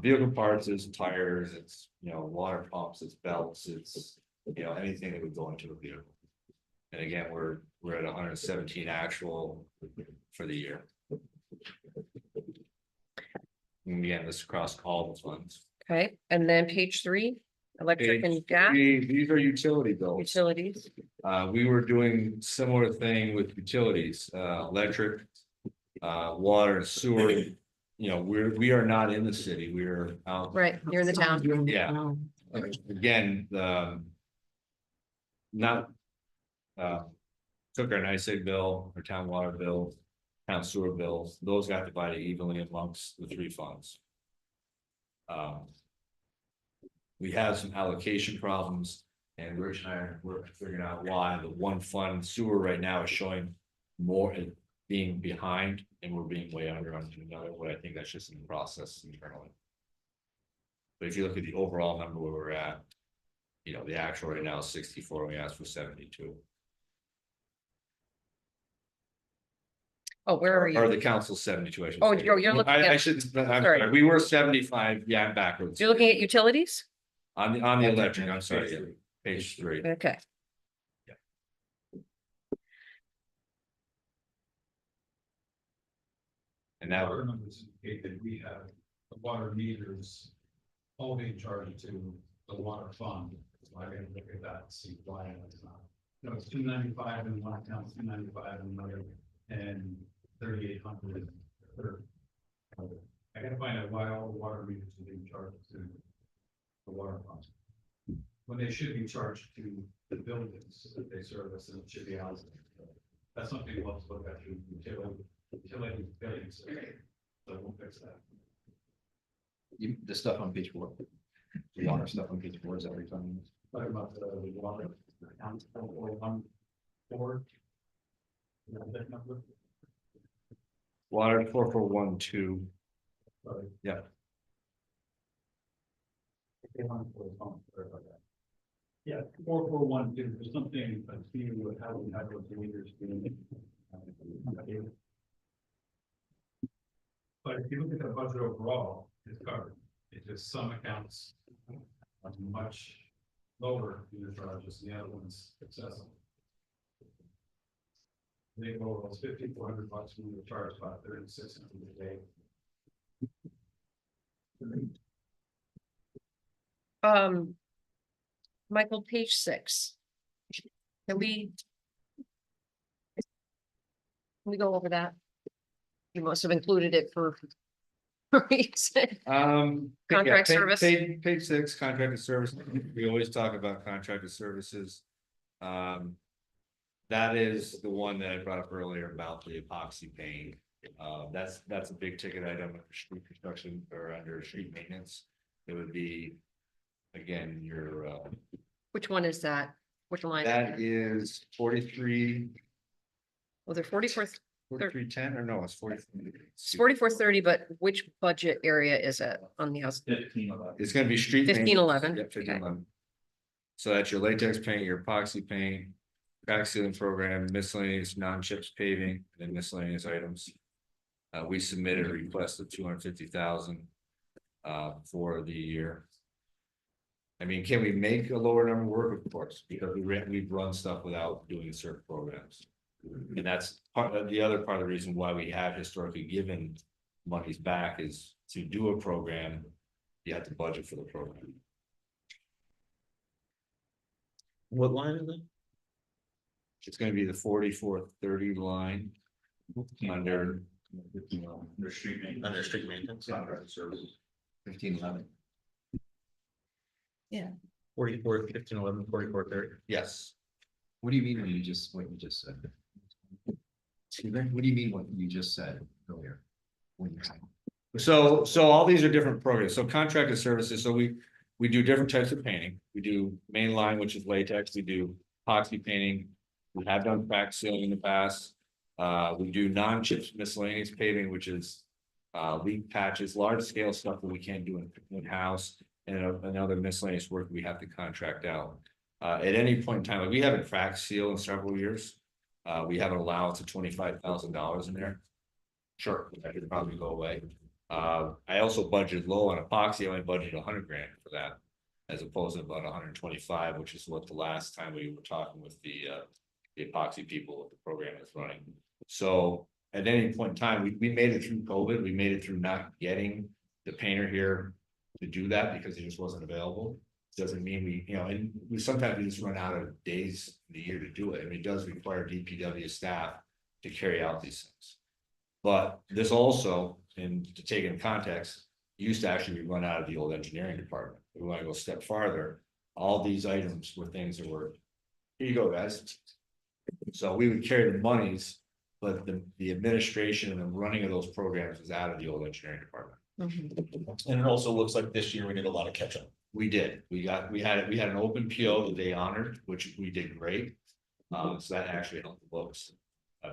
H: Vehicle parts is tires, it's, water pumps, it's belts, it's, anything that would go into a vehicle. And again, we're at 117 actual for the year. And again, this across all the funds.
A: Okay, and then page 3, electric and gas
H: These are utility bills.
A: utilities.
H: We were doing similar thing with utilities, electric, water and sewer. We are not in the city, we're out.
A: Right, you're in the town.
H: Yeah. Again, not. Took our NYSEG bill, our town water bill, town sewer bills, those got divided evenly amongst the 3 funds. We have some allocation problems, and Rich and I were figuring out why the one fund sewer right now is showing more as being behind, and we're being way under on another, what I think that's just in the process internally. But if you look at the overall number where we're at, the actual right now is 64, and we asked for 72.
A: Oh, where are
H: Or
A: you?
H: the council 72, I should
A: Oh,
H: say.
A: you're looking
H: I
A: at-
H: should, I'm
A: Sorry.
H: sorry, we were 75, yeah, I'm backwards.
A: You're looking at utilities?
H: On the electric, I'm sorry, yeah, page 3.
A: Okay,
H: And now,
D: our numbers indicate that we have the water meters all being charged to the water fund. So I gotta look at that and see why it's not. It's $295 in one account, $295 in another, and $3,800 in the third. I gotta find out why all the water meters are being charged to the water fund, when they should be charged to the buildings that they service, and it should be housed. That's something we'll have to look at through utility billings. So we'll fix that.
F: The stuff on page 4. The water stuff on page 4 is every time.
D: Talking about the water. Accounts for 1 that number?
H: water 4412,
D: Sorry.
H: yeah,
D: Okay, 141, sorry about that. Yeah, 441, there's something, I see with how we have those meters being. But if you look at the budget overall, it's covered. It's just some accounts are much lower in the charges, and the other ones excessive. They go, it's $5,400 when we charge about $3,600 a day.
A: Michael, page 6. Can we go over that? You must have included it for a reason. Contract service.
H: Page 6, contracted service, we always talk about contracted services. That is the one that I brought up earlier about the epoxy paint. That's a big ticket item under street construction or under street maintenance. It would be, again, your,
A: Which one is that? Which line?
H: that is 43,
A: Well, they're
H: 4310, or no, it's
A: 4430, but which budget area is it on the house?
H: It's gonna be street.
A: 1511,
H: Yeah,
A: okay.
H: 1511. So that's your latex paint, your epoxy paint, crack sealing program, miscellaneous non-chips paving, and miscellaneous items. We submitted a request of 250,000 for the year. I mean, can we make a lower number work? Of course, because we've run stuff without doing certain programs. And that's part of the other part of the reason why we have historically given monies back is to do a program. You have to budget for the program.
B: What line is it?
H: It's gonna be the 4430 line under.
B: Under street maintenance.
F: Contract services. 1511.
B: 44, 1511, 4430.
H: Yes,
F: What do you mean when you just, what you just said? Excuse me? What do you mean what you just said earlier? When you said-
H: so all these are different programs, so contracted services, so we do different types of painting. We do main line, which is latex, we do epoxy painting. We have done crack sealing in the past. We do non-chips miscellaneous paving, which is leak patches, large scale stuff that we can't do in-house. And another miscellaneous work we have to contract out. At any point in time, like we haven't crack seal in several years. We have an allowance of $25,000 in there. Sure, that could probably go away. I also budgeted low on epoxy, I only budgeted 100 grand for that. As opposed to about 125, which is what the last time we were talking with the epoxy people with the program that's running. So at any point in time, we made it through COVID, we made it through not getting the painter here to do that because it just wasn't available. Doesn't mean we, you know, and we sometimes just run out of days in the year to do it. I mean, it does require DPW staff to carry out these things. But this also, and to take in context, used to actually be run out of the old engineering department. We want to go a step farther. All these items were things that were, here you go, guys. So we would carry the monies, but the administration and the running of those programs is out of the old engineering department.
B: And it also looks like this year we did a lot of catch up.
H: We did, we had an open PO that they honored, which we did great. So that actually helped the books.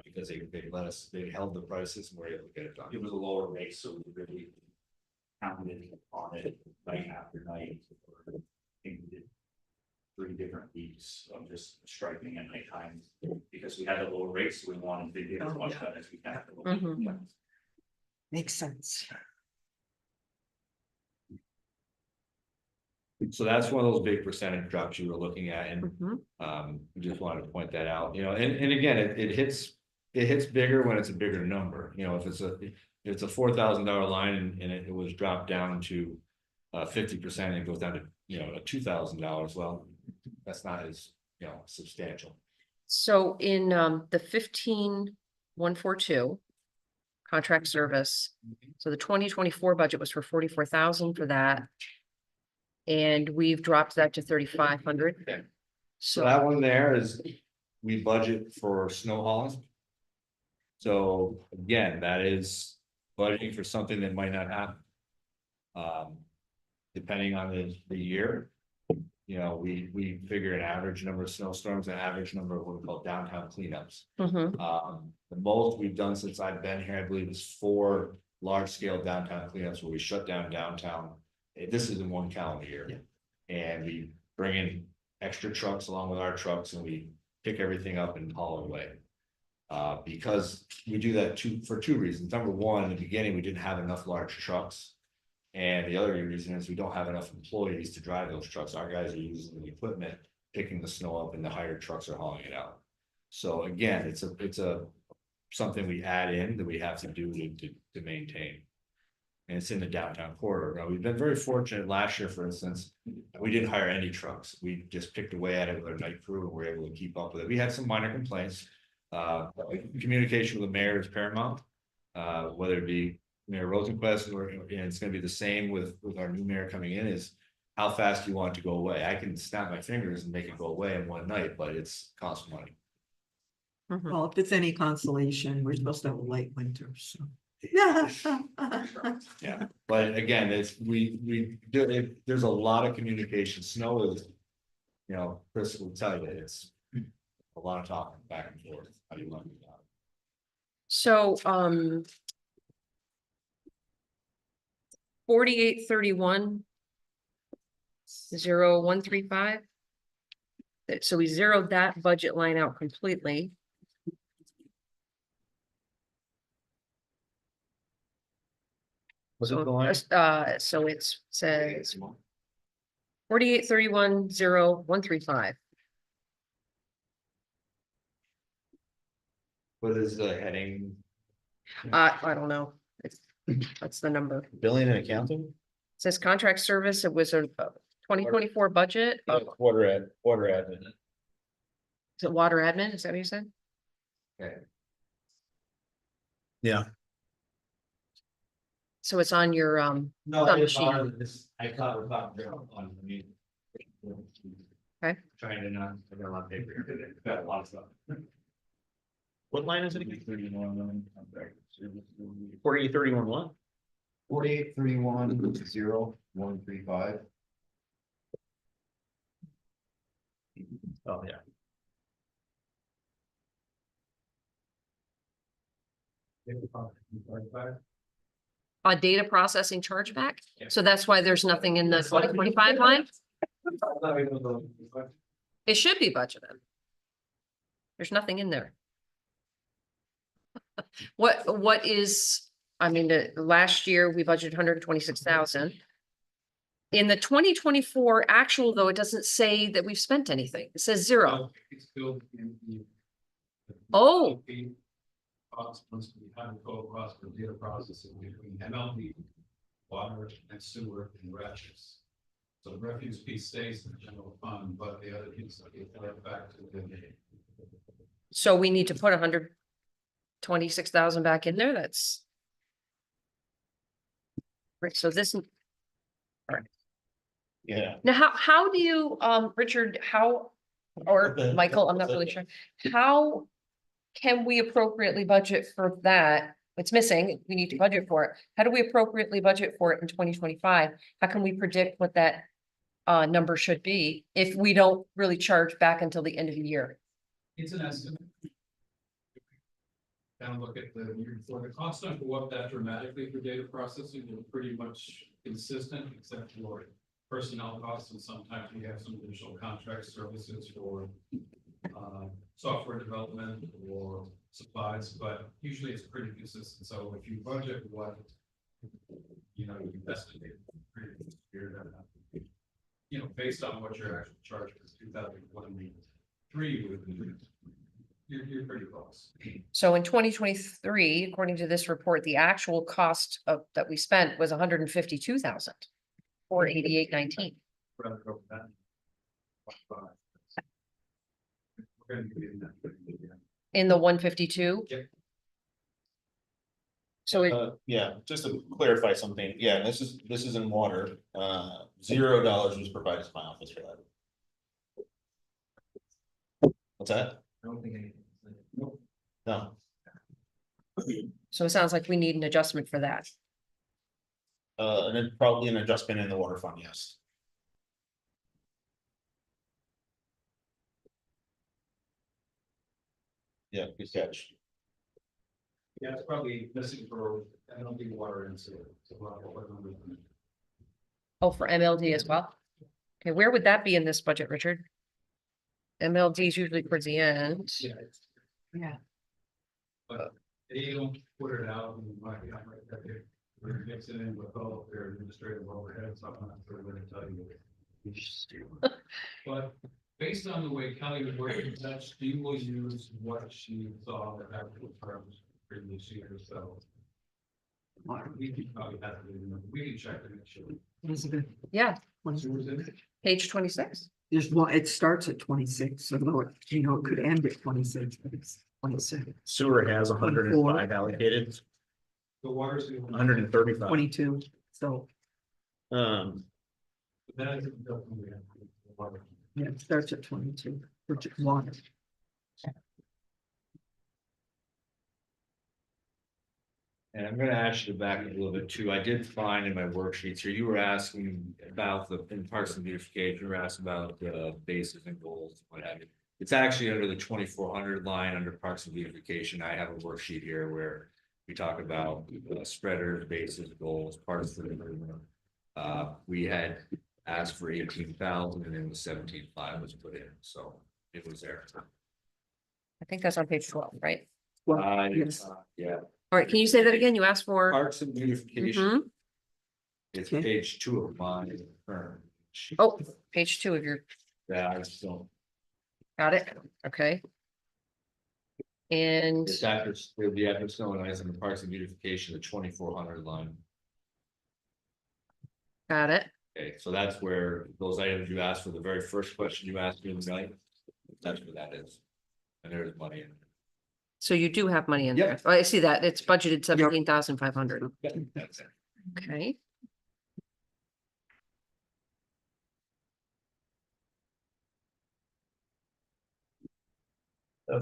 H: Because they let us, they held the prices and were able to get it done.
I: It was a lower rate, so we really counted on it night after night. I think we did 3 different weeks of just striking at night time, because we had a lower rate, so we wanted to get as much done as we can.
A: Mhm.
G: Makes sense.
H: So that's one of those big percentage drops you were looking at, and
A: Mhm.
H: we just wanted to point that out, you know, and again, it hits bigger when it's a bigger number, you know, if it's a $4,000 line and it was dropped down to 50%, it goes down to, you know, $2,000, well, that's not as, you know, substantial.
A: So in the 15142 contract service, so the 2024 budget was for 44,000 for that. And we've dropped that to 3,500.
H: Okay. So
A: So,
H: that one there is, we budget for snow hauling. So again, that is budgeting for something that might not happen. Depending on the year, you know, we figure an average number of snowstorms, an average number of what we call downtown cleanups.
A: mhm.
H: The most we've done since I've been here, I believe, is 4 large scale downtown cleanups where we shut down downtown. This is in one calendar year. And we bring in extra trucks along with our trucks and we pick everything up and haul it away. Because we do that for 2 reasons. Number one, in the beginning, we didn't have enough large trucks. And the other reason is we don't have enough employees to drive those trucks. Our guys are using the equipment, picking the snow up, and the hired trucks are hauling it out. So again, it's something we add in that we have to do to maintain. And it's in the downtown corridor. Now, we've been very fortunate last year, for instance, we didn't hire any trucks. We just picked away at it with our night crew and were able to keep up with it. We had some minor complaints. Communication with the mayor is paramount. Whether it be Mayor Rosenquist or, and it's gonna be the same with our new mayor coming in, is how fast do you want it to go away? I can snap my fingers and make it go away in one night, but it's cost money.
A: Mhm.
G: Well, if it's any consolation, we're supposed to have a light winter, so.
H: Yeah, but again, we do, there's a lot of communication, snow is. You know, Chris will tell you, it's a lot of talking back and forth, how do you want to do that?
A: So, 4831. 0135. So we zeroed that budget line out completely.
H: Was
A: So,
H: it the line?
A: so it says 48310135.
H: What is the heading?
A: I don't know. That's the number. It
B: Billing and accounting?
A: says contract service. It was a 2024 budget. Is
B: Water admin.
A: it water admin? Is that what you said?
H: Okay,
B: Yeah.
A: So it's on your,
H: no,
A: Some
H: it's
A: sheet.
H: on this, I thought we're talking on the new.
A: Okay.
H: Trying to not, I got a lot of paper here today, got a lot of stuff.
B: What line is it again?
H: 4831
B: 4831 what?
F: 48310135.
B: Oh, yeah.
A: data processing chargeback. So that's why there's nothing in the 2025 line. It should be budgeted. There's nothing in there. What is, I mean, last year we budgeted 126,000. In the 2024 actual, though, it doesn't say that we've spent anything. It says zero.
D: It's still in the.
A: Oh.
D: Costs, once we have a total cost for data processing between MLD, water and sewer and refuse. So the refuse piece stays in the general fund, but the other piece will get fed back to the.
A: So we need to put 126,000 back in there. That's. Right, so this,
B: Yeah.
A: now how do you, Richard, or Michael, I'm not really sure, how can we appropriately budget for that? It's missing, we need to budget for it. How do we appropriately budget for it in 2025? How can we predict what that number should be if we don't really charge back until the end of the year?
D: It's an estimate. Kind of look at the year before, the costs don't go up that dramatically for data processing, they're pretty much consistent except for personnel costs, and sometimes we have some additional contract services for software development or supplies, but usually it's pretty consistent. So if you budget what you estimate, based on what your actual charge for 2023 would be, you're pretty close.
A: So in 2023, according to this report, the actual cost that we spent was 152,000 or 8819.
D: Rather go with that. We're gonna be in that.
A: In the 152.
D: Yep.
A: So it,
B: Yeah, just to clarify something, yeah, this is in water, $0 was provided to my office for that. What's that?
F: I don't think anything.
B: No,
A: so it sounds like we need an adjustment for that.
B: and then probably an adjustment in the water fund, yes. Yeah, good catch.
D: Yeah, it's probably missing for MLB water and sewer. So we'll have to work on it.
A: Oh, for MLD as well? Okay, where would that be in this budget, Richard? MLD is usually towards the end.
D: Yeah.
G: Yeah.
D: But they don't put it out and might be right there. We're mixing in with all of their administrative overhead, so I'm not sure what to tell you. But based on the way Kelly was working, that she will use what she saw that actual terms previous year, so. We can probably have to, we can check to make sure.
G: Elizabeth,
A: Yeah,
D: Sewer's in it.
A: page 26.
G: there's one, it starts at 26, although it could end at 26, but it's 26,
B: Sewer has 105 allocated,
D: The water's.
B: 135.
G: 22, so
D: That is definitely.
G: yeah, it starts at 22, for water.
H: And I'm gonna ask you to back up a little bit too. I did find in my worksheets here, you were asking about the, in Parks and Beautification, you were asking about the bases and goals, what have you. It's actually under the 2400 line under Parks and Beautification. I have a worksheet here where we talk about spreaders, bases, goals, parts of the. We had asked for 18,000 and then the 17,500 was put in, so it was there.
A: I think that's on page 12, right?
G: Well, yes.
H: Yeah,
A: All right, can you say that again? You asked for?
H: Parks and Beautification.
A: Mhm.
H: It's
G: Okay.
H: page 2 of mine.
A: Oh, page 2 of your,
H: Yeah, I just don't.
A: got it, okay. And,
H: It's after, it'll be after snow and ice and the Parks and Beautification, the 2400 line.
A: got it,
H: Okay, so that's where those items you asked for, the very first question you asked me tonight, that's where that is. And there's money in
A: so you do have money in
H: Yep.
A: there. Oh, I see that, it's budgeted 17,500,
H: it. That's it.
A: okay.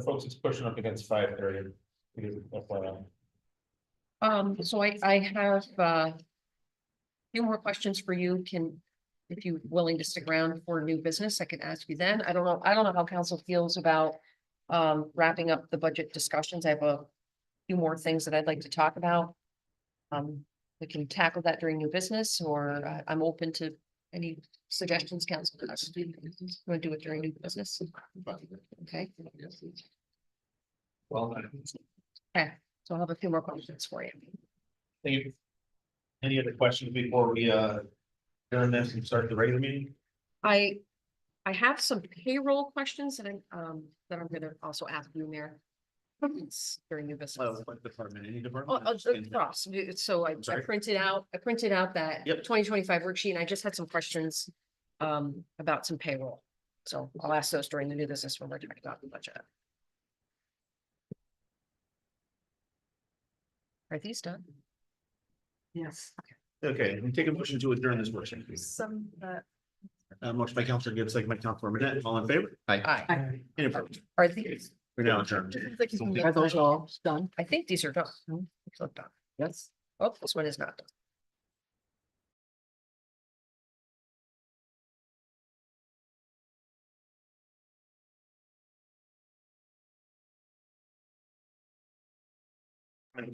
B: Folks, it's pushing up against 5:30.
A: So I have, few more questions for you, if you're willing to stick around for new business, I can ask you then, I don't know how council feels about. Wrapping up the budget discussions, I have a few more things that I'd like to talk about. We can tackle that during new business, or I'm open to any suggestions, council. Want to do it during new business? Okay.
B: Well,
A: Okay, so I'll have a few more questions for you.
B: thank you. Any other questions before we adjourn this and start the regular meeting?
A: I have some payroll questions that I'm gonna also ask you, Mayor. It's during new business.
B: What department, any
A: Oh,
B: department?
A: cross, so I
B: sorry?
A: printed out that
B: Yep.
A: 2025 worksheet, and I just had some questions. About some payroll, so I'll ask those during the new business when we're talking about the budget. Are these done?
G: Yes.
B: Okay, we take a motion to adjourn this workshop.
A: Some,
B: Motion by Counselor Gibbs, second by Counselor Manette, all in favor?
A: aye,
B: Any opposed?
A: are these,
B: We're now adjourned.
G: Are those all done?
A: I think these are done. These look done.
G: Yes.
A: Oh, this one is not done.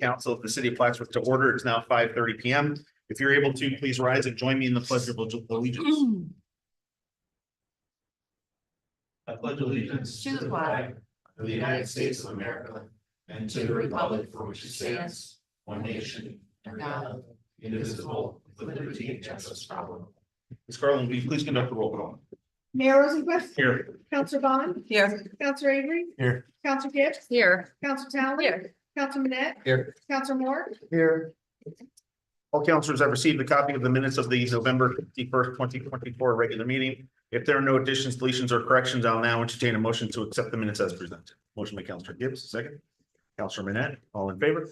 B: Council of the City of Plattsburgh to order. It's now 5:30 PM. If you're able to, please rise and join me in the pledge of allegiance. I pledge allegiance
A: To the flag
B: of the United States of America and to the republic for which it stands, one nation, under God, indivisible, with liberty and justice for all. Ms. Garland, will you please conduct the roll call?
C: Mayor Rosenquist.
B: Here.
C: Counselor Bond.
A: Here.
C: Counselor Avery.
B: Here.
C: Counselor Gibbs.
A: Here.
C: Counselor Talon.
A: Here.
C: Counselor Manette.
B: Here.
C: Counselor Moore.
B: Here. All councilors have received a copy of the minutes of the November 51st, 2024 regular meeting. If there are no additions, deletions, or corrections, I'll now entertain a motion to accept the minutes as presented. Motion by Counselor Gibbs, second. Counselor Manette, all in favor?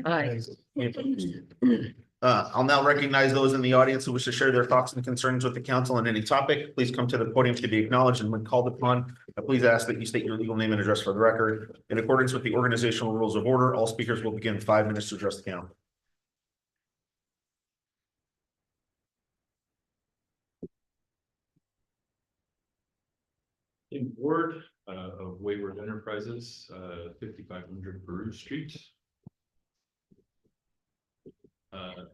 A: Aye.
B: Any opposed? I'll now recognize those in the audience who wish to share their thoughts and concerns with the council on any topic. Please come to the podium to be acknowledged, and when called upon, please ask that you state your legal name and address for the record. In accordance with the organizational rules of order, all speakers will begin 5 minutes to address the council.
D: In Ward of Wayward Enterprises, 5500 Brew Street.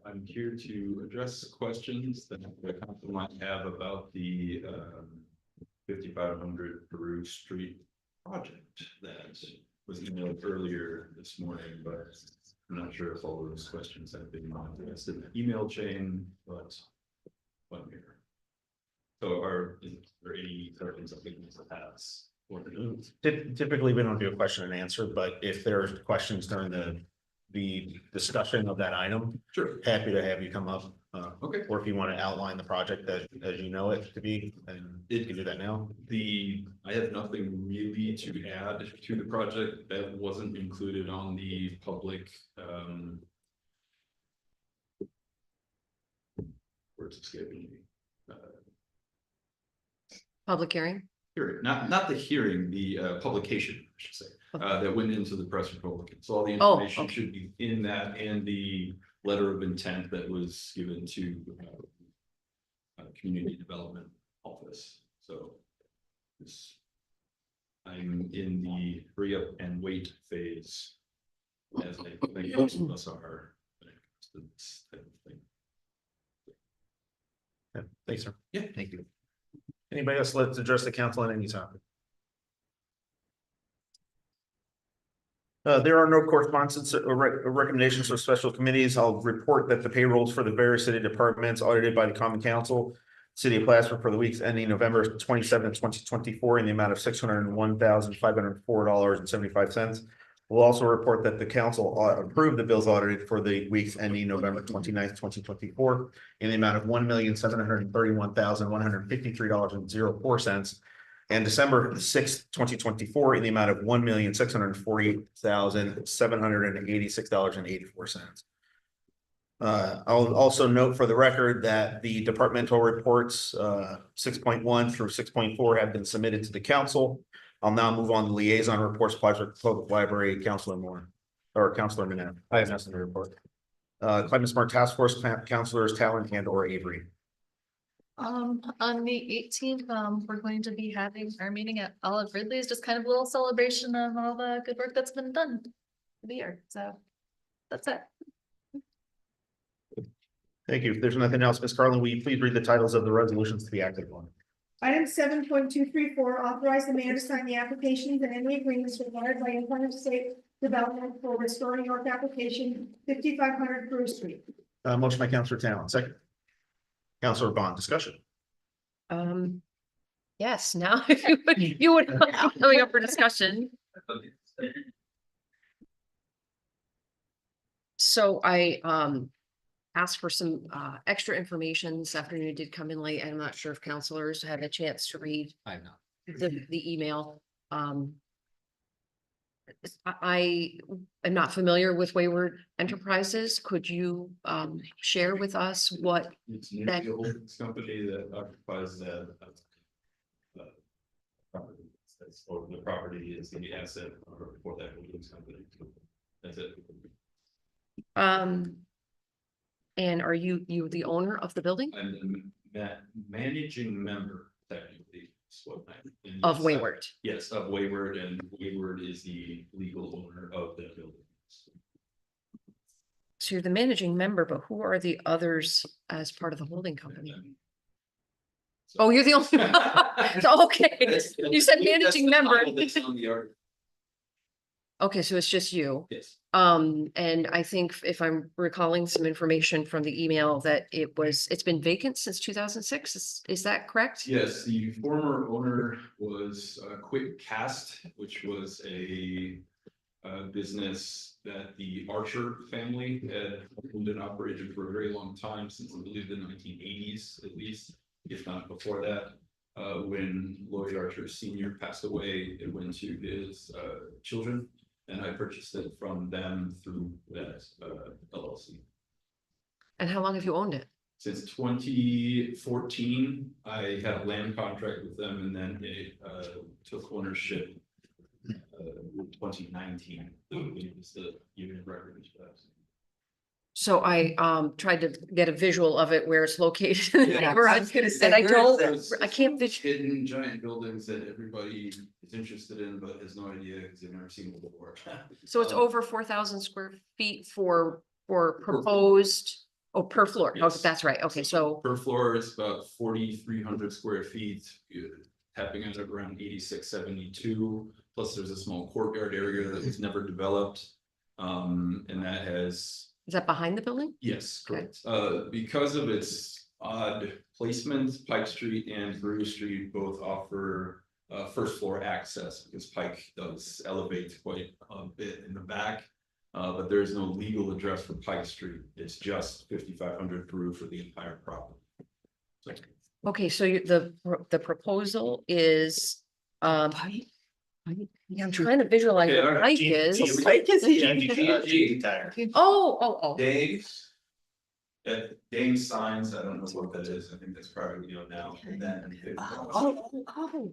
D: I'm here to address questions that the council might have about the 5500 Brew Street project that was emailed earlier this morning, but I'm not sure if all those questions have been addressed in the email chain, but I'm here. So is there any questions of business that has?
B: Typically, we don't do a question and answer, but if there's questions during the discussion of that item,
D: Sure.
B: happy to have you come up.
D: Okay.
B: Or if you want to outline the project as you know it to be, then you can do that now.
D: I have nothing really to add to the project that wasn't included on the public, words escaping me.
A: Public hearing.
D: Hearing, not the hearing, the publication, I should say. that went into the press Republican. So all the
A: Oh,
D: information
A: okay.
D: should be in that and the letter of intent that was given to Community Development Office. So this, I'm in the hurry up and wait phase, as I think most of us are. when it comes to this type of thing.
B: Yeah, thanks, sir.
F: Yeah, thank you.
B: Anybody else let's address the council on any topic? There are no correspondences or recommendations for special committees. I'll report that the payrolls for the various city departments audited by the common council, city of Plattsburgh for the weeks ending November 27, 2024, in the amount of $601,504.75. We'll also report that the council approved the bills audited for the weeks ending November 29th, 2024, in the amount of $1,731,153.04. And December 6th, 2024, in the amount of $1,648,786.84. I'll also note for the record that the departmental reports 6.1 through 6.4 have been submitted to the council. I'll now move on to liaison reports, Plattsburgh Public Library, Councilor Moore, or Councilor Manette. I have nothing to report. Climate Smart Task Force, Councilors Talon and or Avery.
J: On the 18th, we're going to be having our meeting at Olive Ridley's, just kind of a little celebration of all the good work that's been done for the year, so that's it.
B: Thank you. If there's nothing else, Ms. Carlin, will you please read the titles of the resolutions to be acted upon?
C: Item 7.234, authorize the mayor to sign the applications and any agreements required by Empire State Development for Restore New York application 5500 Bruce Street.
B: Motion by Councilor Talon, second. Councilor Bond, discussion.
A: Yes, now if you would coming up for discussion. So I asked for some extra information this afternoon. It did come in late. I'm not sure if counselors had a chance to read
F: I'm not.
A: the email. I am not familiar with Wayward Enterprises. Could you share with us what
D: It's
A: That-
D: a holdings company that occupies that. Property. That's, or the property is the asset for that holdings company. That's it.
A: and are you the owner of the building
D: I'm the managing member technically. Is what and
A: of
D: yes,
A: Wayward?
D: Yes, of Wayward, and Wayward is the legal owner of the building.
A: So you're the managing member, but who are the others as part of the holding company? Oh, you're the only one. So, okay, you said managing member. Okay, so it's just you.
D: Yes.
A: And I think if I'm recalling some information from the email that it's been vacant since 2006. Is that correct?
D: Yes, the former owner was Quick Cast, which was a business that the Archer family had owned and operated for a very long time, since I believe the 1980s at least, if not before that. When Lloyd Archer Sr. passed away, it went to his children, and I purchased it from them through that LLC.
A: And how long have you owned it?
D: Since 2014, I had a land contract with them, and then they took ownership in 2019. It was the unit record.
A: So I tried to get a visual of it where it's located. in the
D: Yeah,
A: neighborhood,
G: gonna
A: And I don't,
D: There's
A: I can't visualize.
D: hidden giant buildings that everybody is interested in, but has no idea because they've never seen them before.
A: So it's over 4,000 square feet for proposed, per floor. Okay,
D: Yes.
A: that's right. Okay, so,
D: Per floor is about 4,300 square feet, tapping out at around 8672. Plus there's a small courtyard area that was never developed. And that has,
A: is that behind the building?
D: yes,
A: Okay.
D: correct. Because of its odd placement, Pike Street and Brew Street both offer first floor access, because Pike does elevate quite a bit in the back. But there's no legal address for Pike Street. It's just 5500 Brew for the entire property. So,
A: Okay, so the proposal is, yeah, I'm trying to visualize
D: Okay,
A: what
D: all right,
A: height
D: Gene,
A: is.
D: Gene,
G: Mike is here.
A: Oh.
D: Dave's. Dame's signs, I don't know what that is. I think that's probably, now and then.
A: Oh.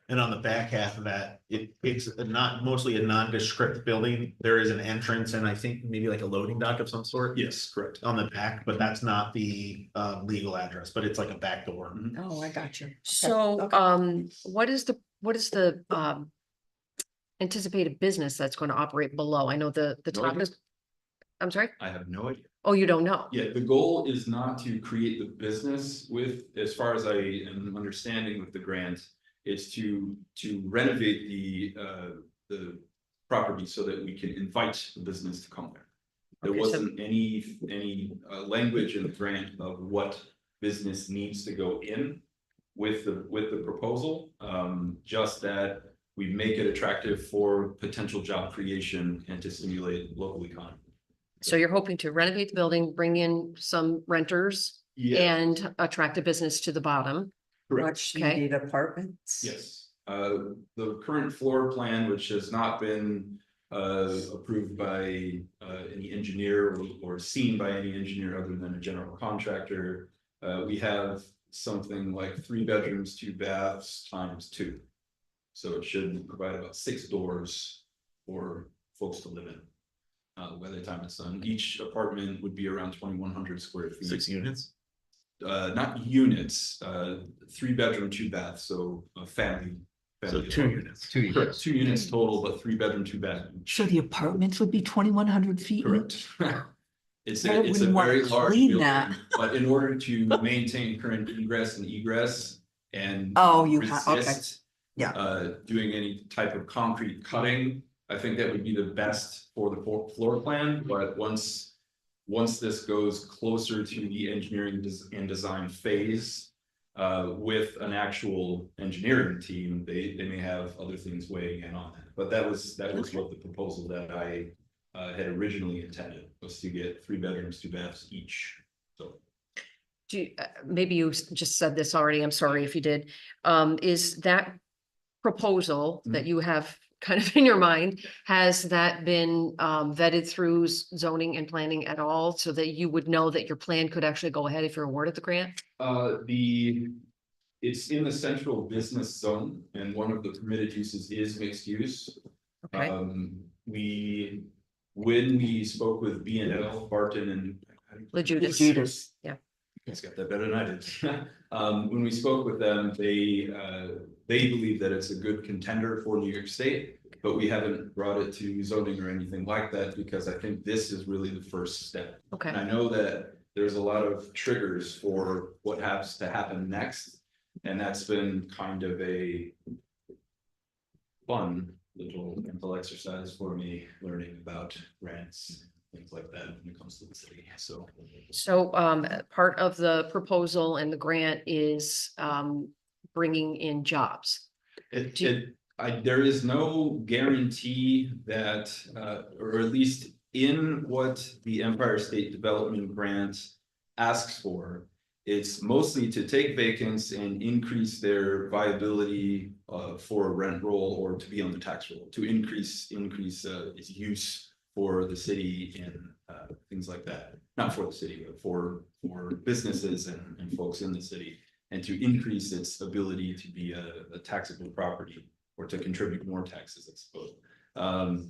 B: And on the back half of that, it's not mostly a nondescript building. There is an entrance and I think maybe like a loading dock of some sort.
I: Yes, correct.
B: On the back, but that's not the legal address, but it's like a back door.
G: Oh, I got you.
A: So,
G: Okay.
A: what is the anticipated business that's going to operate below? I know the
K: No
A: top
K: idea.
A: is, I'm sorry?
K: I have no idea.
A: Oh, you don't know?
K: Yeah, the goal is not to create the business with, as far as I am understanding with the grant, it's to renovate the property so that we can invite the business to come there. There
A: Okay, so-
K: wasn't any language in the grant of what business needs to go in with the proposal. Just that we make it attractive for potential job creation and to stimulate local economy.
A: So you're hoping to renovate the building, bring in some renters and attract a business to the bottom.
K: Correct.
G: Much
A: Okay.
G: needed apartments.
K: Yes, the current floor plan, which has not been approved by any engineer or seen by any engineer other than a general contractor. We have something like 3 bedrooms, 2 baths times 2. So it should provide about 6 doors for folks to live in. By the time it's done, each apartment would be around 2,100 square feet.
B: 6 units.
K: Not units, 3 bedroom, 2 baths, so a family.
B: So
K: family
B: 2
K: apartment.
B: units.
F: 2
K: Correct,
F: units.
K: 2 units total, but 3 bedroom, 2 bath.
G: So the apartments would be 2,100 feet?
K: Correct. It's
G: I
K: a
G: wouldn't wanna
K: very large
G: clean
K: building,
G: that.
K: but in order to maintain current ingress and egress and.
G: Oh, you have, okay.
K: resist,
G: Yeah.
K: doing any type of concrete cutting, I think that would be the best for the floor plan, but once this goes closer to the engineering and design phase, with an actual engineering team, they may have other things weighing in on that. But that was what the proposal that I had originally intended, was to get 3 bedrooms, 2 baths each, so.
A: Do you, maybe you just said this already, I'm sorry if you did. Is that proposal that you have kind of in your mind, has that been vetted through zoning and planning at all? So that you would know that your plan could actually go ahead if you're awarded the grant?
K: It's in the central business zone, and one of the permitted uses is mixed use.
A: Okay,
K: When we spoke with B and L, Barton and.
A: Lejudas.
G: Judas.
K: He's got that better than I did. When we spoke with them, they believe that it's a good contender for New York State, but we haven't brought it to zoning or anything like that, because I think this is really the first step.
A: Okay,
K: And I know that there's a lot of triggers for what has to happen next, and that's been kind of a fun little mental exercise for me, learning about grants, things like that when it comes to the city, so.
A: so part of the proposal and the grant is bringing in jobs.
K: There is no guarantee that, or at least in what the Empire State Development Grant asks for, it's mostly to take vacants and increase their viability for a rent roll or to be on the tax roll, to increase its use for the city and things like that. Not for the city, but for businesses and folks in the city, and to increase its ability to be a taxable property or to contribute more taxes, I suppose.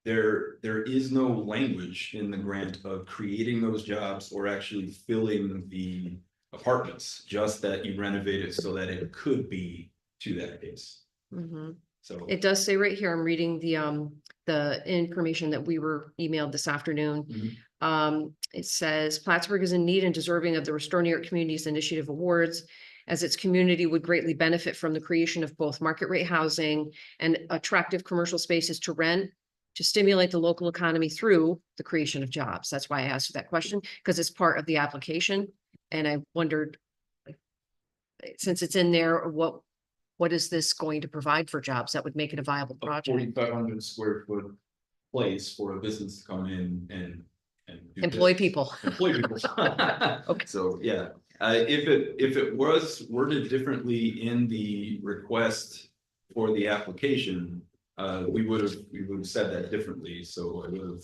K: There is no language in the grant of creating those jobs or actually filling the apartments, just that you renovate it so that it could be to that case.
A: Mhm.
K: So.
A: It does say right here, I'm reading the information that we were emailed this afternoon. It says Plattsburgh is in need and deserving of the Restore New York Communities Initiative Awards, as its community would greatly benefit from the creation of both market rate housing and attractive commercial spaces to rent, to stimulate the local economy through the creation of jobs. That's why I asked you that question, because it's part of the application. And I wondered, like, since it's in there, what is this going to provide for jobs that would make it a viable
K: A
A: project?
K: 4,500 square foot place for a business to come in and. do
A: Employ
K: business.
A: people.
K: Employ people.
A: Okay.
K: So, yeah, if it was worded differently in the request for the application, we would have said that differently, so I would have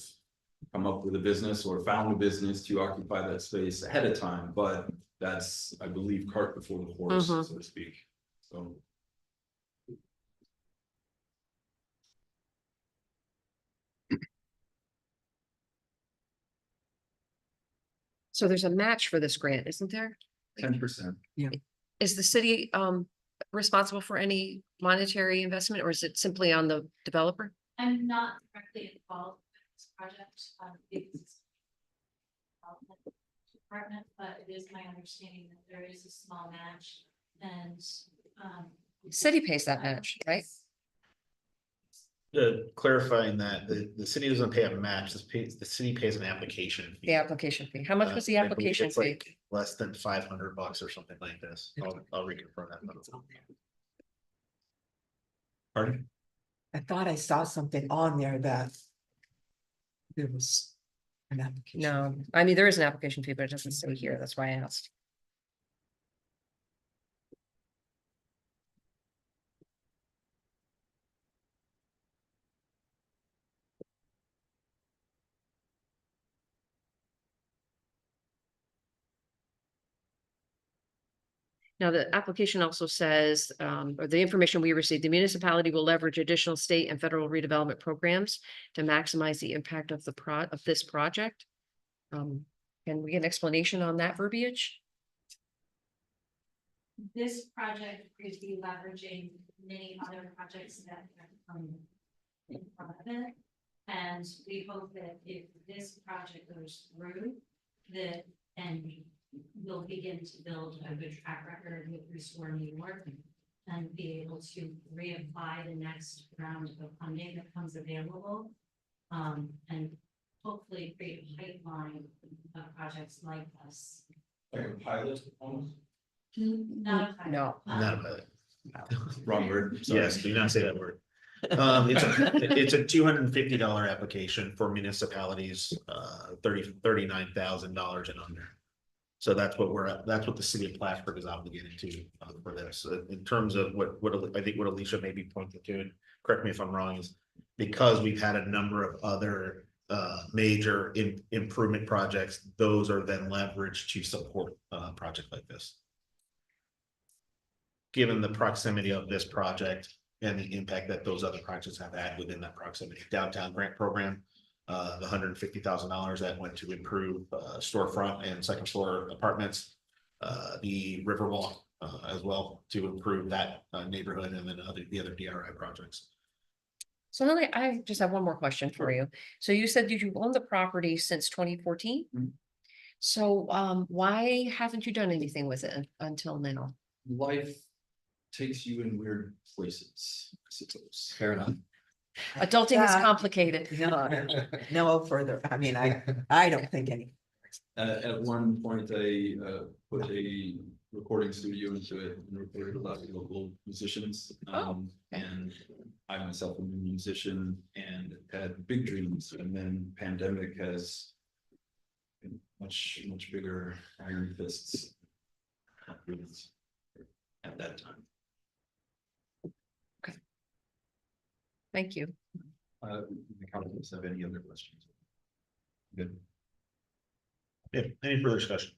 K: come up with a business or found a business to occupy that space ahead of time, but that's, I believe, cart before the horse,
A: Mhm.
K: so to speak, so.
A: So there's a match for this grant, isn't there?
F: 10%.
A: Is the city responsible for any monetary investment, or is it simply on the developer?
E: I'm not directly involved with this project, it's department, but it is my understanding that there is a small match and,
A: City pays that match, right?
B: Clarifying that, the city doesn't pay a match, the city pays an application. fee.
A: The application fee. How much was the
B: I believe
A: application
B: it's
A: fee?
B: like Less than $500 or something like this. I'll reconfirm that. Pardon?
G: I thought I saw something on there that there was an application.
A: No, I mean, there is an application fee, but it doesn't say here. That's why I asked. Now, the application also says, or the information we received, the municipality will leverage additional state and federal redevelopment programs to maximize the impact of this project. Can we get an explanation on that verbiage?
E: this project could be leveraging many other projects that have come in front of it. And we hope that if this project goes through, that, and we'll begin to build a good track record with Restore New York and be able to reapply the next round of funding that comes available. And hopefully create a pipeline of projects like this.
K: Like a pilot almost?
E: Not a pilot.
A: No.
B: Not about it.
K: Wrong word. sorry.
B: Yes, do not say that word. It's a $250 application for municipalities, $39,000 and under. So that's what that's what the city of Plattsburgh is obligated to for this. In terms of what I think what Alicia may be pointing to, and correct me if I'm wrong, is because we've had a number of other major improvement projects, those are then leveraged to support a project like this. Given the proximity of this project and the impact that those other projects have had within that proximity. Downtown grant program, the $150,000 that went to improve storefront and second floor apartments. The Riverwalk as well to improve that neighborhood, and then the other DRI projects.
A: So then I just have one more question for you. So you said that you've owned the property since 2014?
K: Mhm.
A: So why haven't you done anything with it until now?
K: Life takes you in weird places, I suppose.
F: Fair enough.
A: Adulting is
G: Yeah.
A: complicated.
G: No further. I mean, I don't think any.
K: At one point, I put a recording studio into it and recorded a lot of local musicians. And I myself am a musician and had big dreams, and then pandemic has been much bigger iron fists at that time.
A: Thank you.
F: The council have any other questions? Good.
B: Yeah, any further discussion?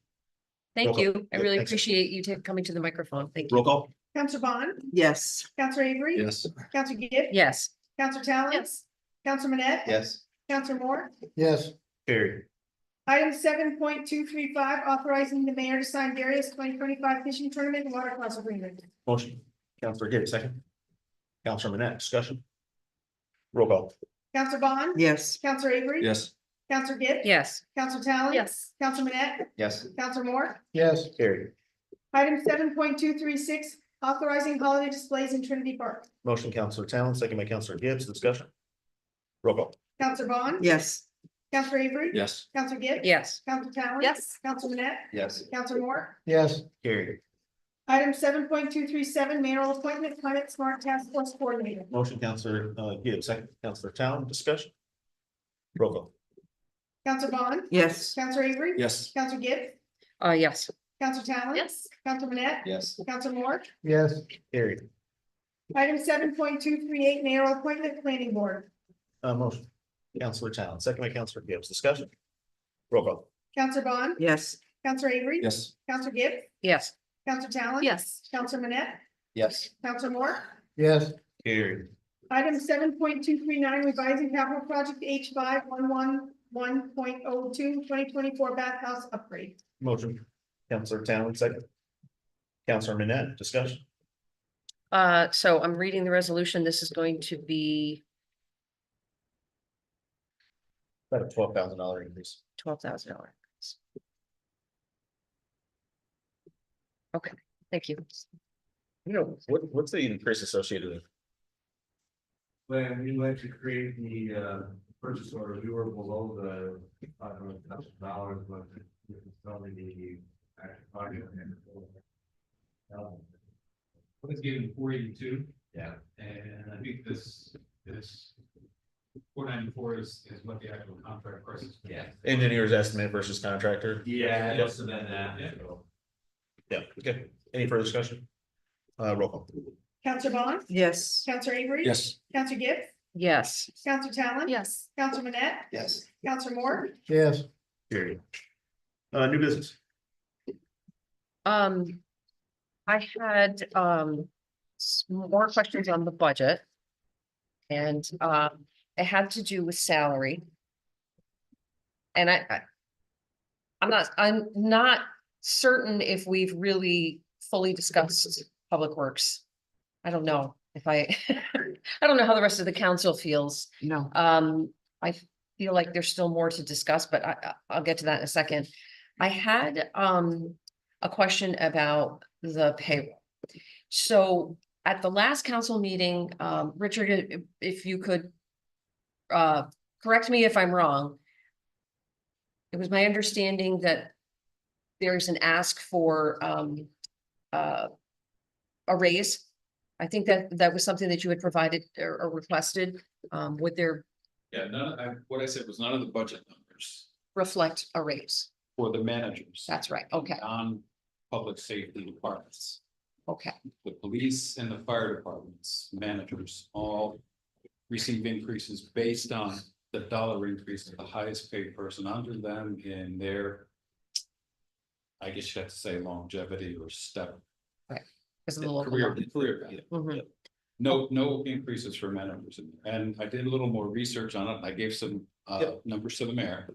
A: Thank
B: Roll call.
A: you. I
B: Yeah,
A: really
B: thanks.
A: appreciate you coming to the microphone. Thank
B: Roll
A: you.
B: call?
C: Counselor Bond,
G: Yes.
C: Counselor Avery.
F: Yes.
C: Counselor Gibb.
A: Yes.
C: Counselor Talon.
J: Yes.
C: Counselor Manette.
F: Yes.
C: Counselor Moore.
F: Yes.
B: Carried.
C: Item 7.235, authorizing the mayor to sign various 2025 fishing tournament and water class agreement.
B: Motion. Counselor Gibb, second. Counselor Manette, discussion. Roll call.
C: Counselor Bond.
G: Yes.
C: Counselor Avery.
K: Yes.
C: Counselor Gibb.
A: Yes.
C: Counselor Talon.
J: Yes.
C: Counselor Manette.
F: Yes.
C: Counselor Moore.
F: Yes.
B: Carried.
C: Item 7.236, authorizing holiday displays in Trinity Park.
B: Motion, Counselor Talon, second by Counselor Gibbs, discussion. Roll call.
C: Counselor Bond.
G: Yes.
C: Counselor Avery.
K: Yes.
C: Counselor Gibb.
A: Yes.
C: Counselor Talon.
J: Yes.
C: Counselor Manette.
F: Yes.
C: Counselor Moore.
F: Yes.
B: Carried.
C: Item 7.237, mayoral appointment, Climate Smart Task Force Coordinator.
B: Motion, Counselor Gibbs, second, Counselor Talon, discussion. Roll call.
C: Counselor Bond.
G: Yes.
C: Counselor Avery.
K: Yes.
C: Counselor Gibb.
A: Yes.
C: Counselor Talon.
J: Yes.
C: Counselor Manette.
F: Yes.
C: Counselor Moore.
F: Yes.
B: Carried.
C: Item 7.238, mayoral appointment, Planning Board.
B: Motion. Counselor Talon, second by Counselor Gibbs, discussion. Roll call.
C: Counselor Bond.
G: Yes.
C: Counselor Avery.
K: Yes.
C: Counselor Gibb.
A: Yes.
C: Counselor Talon.
J: Yes.
C: Counselor Manette.
F: Yes.
C: Counselor Moore.
F: Yes.
B: Carried.
C: Item 7.239, revising capital project H 511 1.02 2024 bathhouse upgrade.
B: Motion. Counselor Talon, second. Counselor Manette, discussion.
A: So I'm reading the resolution. This is going to be
B: About a $12,000 increase.
A: $12,000. Okay, thank you.
B: You know, what's the increase associated with?
D: When we went to create the purchase order, we were below the $500,000, but it was probably the actual project. What is given 482?
F: Yeah.
D: And I think this 494 is what the actual contract price is.
F: Yeah.
B: Engineer's estimate versus contractor?
F: Yeah, it must have been that.
D: Yeah.
B: Yeah, okay. Any further discussion? Roll call.
C: Counselor Bond.
G: Yes.
C: Counselor Avery.
K: Yes.
C: Counselor Gibbs.
A: Yes,
C: Counselor Talon.
J: Yes.
C: Counselor Manette.
F: Yes.
C: Counselor Moore.
K: Yes.
B: Period. New business.
A: I had, more questions on the budget. And, it had to do with salary. And I'm not certain if we've really fully discussed Public Works. I don't know if I don't know how the rest of the council feels.
G: No.
A: I feel like there's still more to discuss, but I'll get to that in a second. I had, a question about the payroll. So at the last council meeting, Richard, if you could, correct me if I'm wrong. It was my understanding that there's an ask for, a raise. I think that was something that you had provided or requested, would there
K: Yeah, what I said was none of the budget numbers
A: reflect a raise?
K: for the managers.
A: That's right, okay,
K: Non-public safety departments,
A: okay,
K: the police and the fire departments, managers, all receive increases based on the dollar increase of the highest paid person under them in their, I guess you have to say longevity or step.
A: because of the local
K: Career,
A: law.
K: career, yeah.
A: Mhm.
K: No increases for managers in there. And I did a little more research on it. And I gave some numbers to the mayor.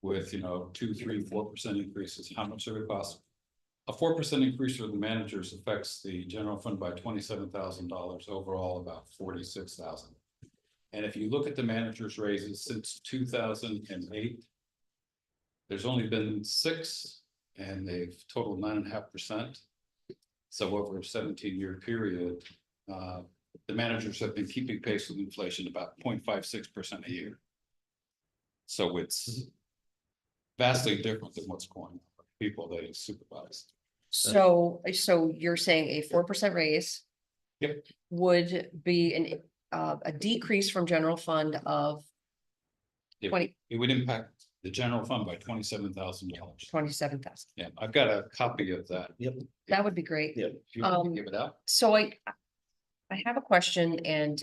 K: With, 2, 3, 4% increases, how much it would cost? A 4% increase for the managers affects the general fund by $27,000, overall about 46,000. And if you look at the managers' raises since 2008. There's only been 6 and they've totaled 9.5%. So over a 17-year period, the managers have been keeping pace with inflation about 0.56% a year. So it's vastly different than what's going on with people they supervise.
A: So you're saying a 4% raise?
K: Yep.
A: Would be a decrease from general fund of
K: It
A: 20
K: it would impact the general fund by $27,000.
A: 27,000.
K: Yeah, I've got a copy of that.
B: Yep.
A: That would be great.
B: Yeah.
K: If you want to give it out.
A: So I have a question and,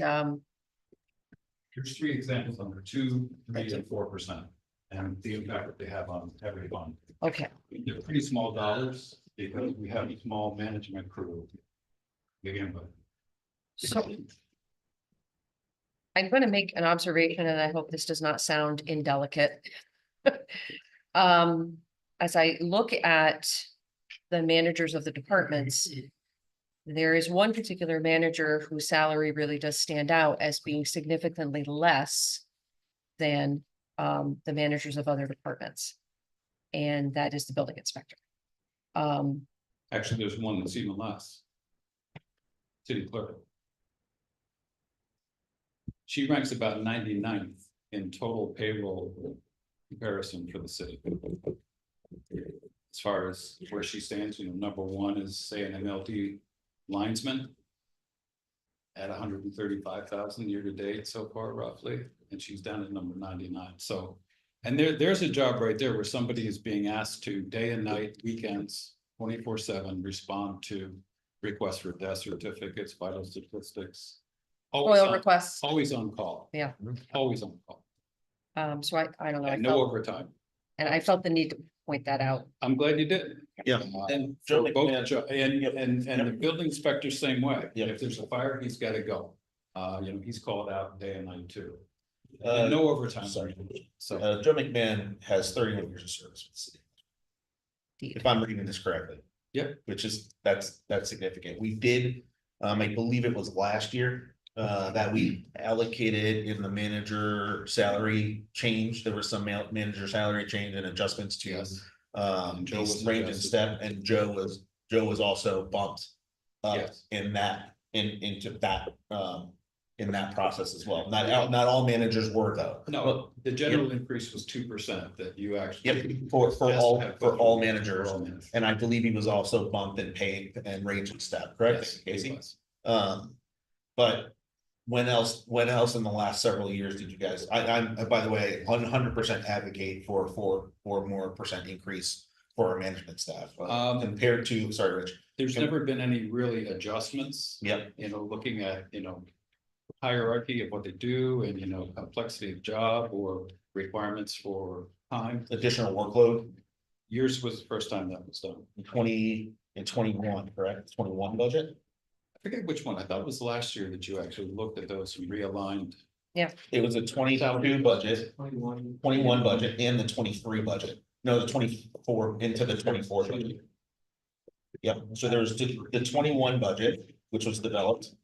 K: Here's 3 examples under 2, 3, and 4%. And the impact that they have on every fund.
A: okay,
K: They're pretty small dollars because we have a small management crew. Begin with.
A: so. I'm gonna make an observation and I hope this does not sound indelicate. As I look at the managers of the departments. There is one particular manager whose salary really does stand out as being significantly less than the managers of other departments. And that is the building inspector.
K: Actually, there's one that's even less. City clerk. She ranks about 99th in total payroll comparison for the city. As far as where she stands, number 1 is, say, an MLT linesman. At 135,000 year to date so far roughly, and she's down at number 99. So, and there's a job right there where somebody is being asked to day and night, weekends, 24/7, respond to requests for death certificates, vital statistics.
A: Oil requests,
K: Always on call.
A: Yeah.
K: Always on call.
A: so I don't know, I
K: And no
A: felt,
K: overtime.
A: and I felt the need to point that out.
K: I'm glad you did.
B: Yeah.
K: And
B: Joe
K: for both,
B: McMahon.
K: and the building inspector same way.
B: Yep.
K: If there's a fire, he's gotta go. He's called out day and night too. No overtime.
B: Sorry.
K: So,
B: Joe McMahon has 31 years of service with the city. If I'm reading this correctly.
K: Yep.
B: Which is, that's significant. We did, I believe it was last year, that we allocated in the manager salary change. There was some manager salary change and adjustments to.
K: yes, Joe
B: These
K: was
B: range and
K: adjusted.
B: step, and Joe was also bumped. Up
K: Yes.
B: in that, into that, in that process as well. Not all managers were though.
K: no, the general increase was 2% that you actually.
B: Yep, for
K: Has to
B: all,
K: have
B: for
K: both
B: all
K: of these,
B: managers.
K: for all managers.
B: And I believe he was also bumped in pay and range and step,
K: Yes,
B: correct,
K: he
B: Casey?
K: was.
B: But when else in the last several years did you guys, I'm, by the way, 100% advocate for more percent increase for our management staff. Compared to, sorry, Rich.
K: There's never been any really adjustments.
B: Yep.
K: Looking at, hierarchy of what they do and, complexity of job or requirements for time.
B: Additional workload
K: Yours was the first time that was done.
B: in 21, correct? 21 budget?
K: I forget which one. I thought it was last year that you actually looked at those and realigned.
B: It was a 22 budget, 21 budget and the 23 budget. No, the 24 into the 24 budget. Yep, so there was the 21 budget, which was developed.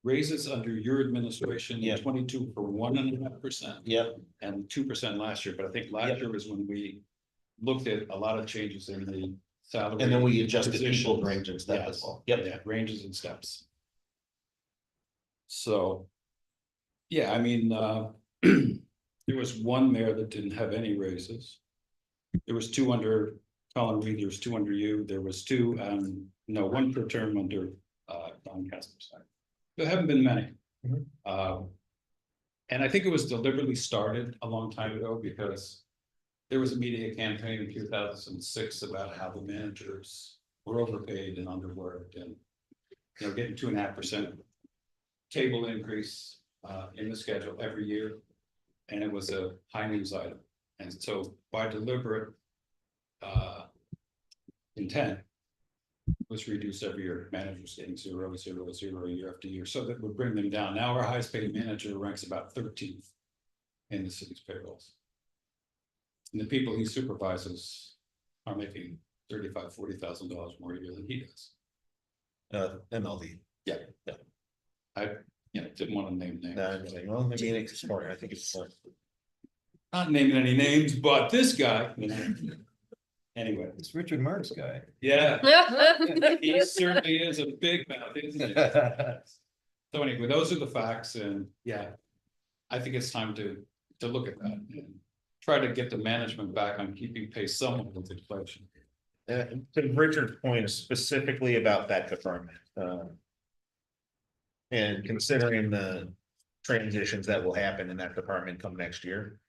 K: Raises under your administration,
B: Yeah.
K: 22 for 1.5%.
B: Yep,
K: And 2% last year, but I think last
B: Yep.
K: year was when we looked at a lot of changes in the salary.
B: and then we adjusted people's
K: positions.
B: range and stuff as
K: Yes.
B: well. Yep,
K: Yeah, ranges and steps. So, yeah, I mean, there was one mayor that didn't have any raises. There was 2 under Colin Reed, there was 2 under you, there was 2, one per term under Don Casper. There haven't been many.
B: Mhm.
K: And I think it was deliberately started a long time ago because there was a media campaign in 2006 about how the managers were overpaid and underworked and, getting 2.5% table increase in the schedule every year. And it was a high news item. And so by deliberate intent was reduced every year, managers getting 0, 0, 0 year after year, so that would bring them down. Now our highest paid manager ranks about 13th in the city's payrolls. And the people he supervises are making $35,000-$40,000 more a year than he does.
B: MLD.
K: I, didn't want to name names.
B: No, I'm saying, well, maybe it's more, I think it's.
K: Not naming any names, but this guy. Anyway,
F: It's Richard Mark's guy.
K: yeah, he certainly is a big mouth, isn't he? So anyway, those are the facts and yeah, I think it's time to look at that and try to get the management back on keeping pace somewhat with inflation.
B: To Richard's point specifically about that department, and considering the transitions that will happen in that department come next year.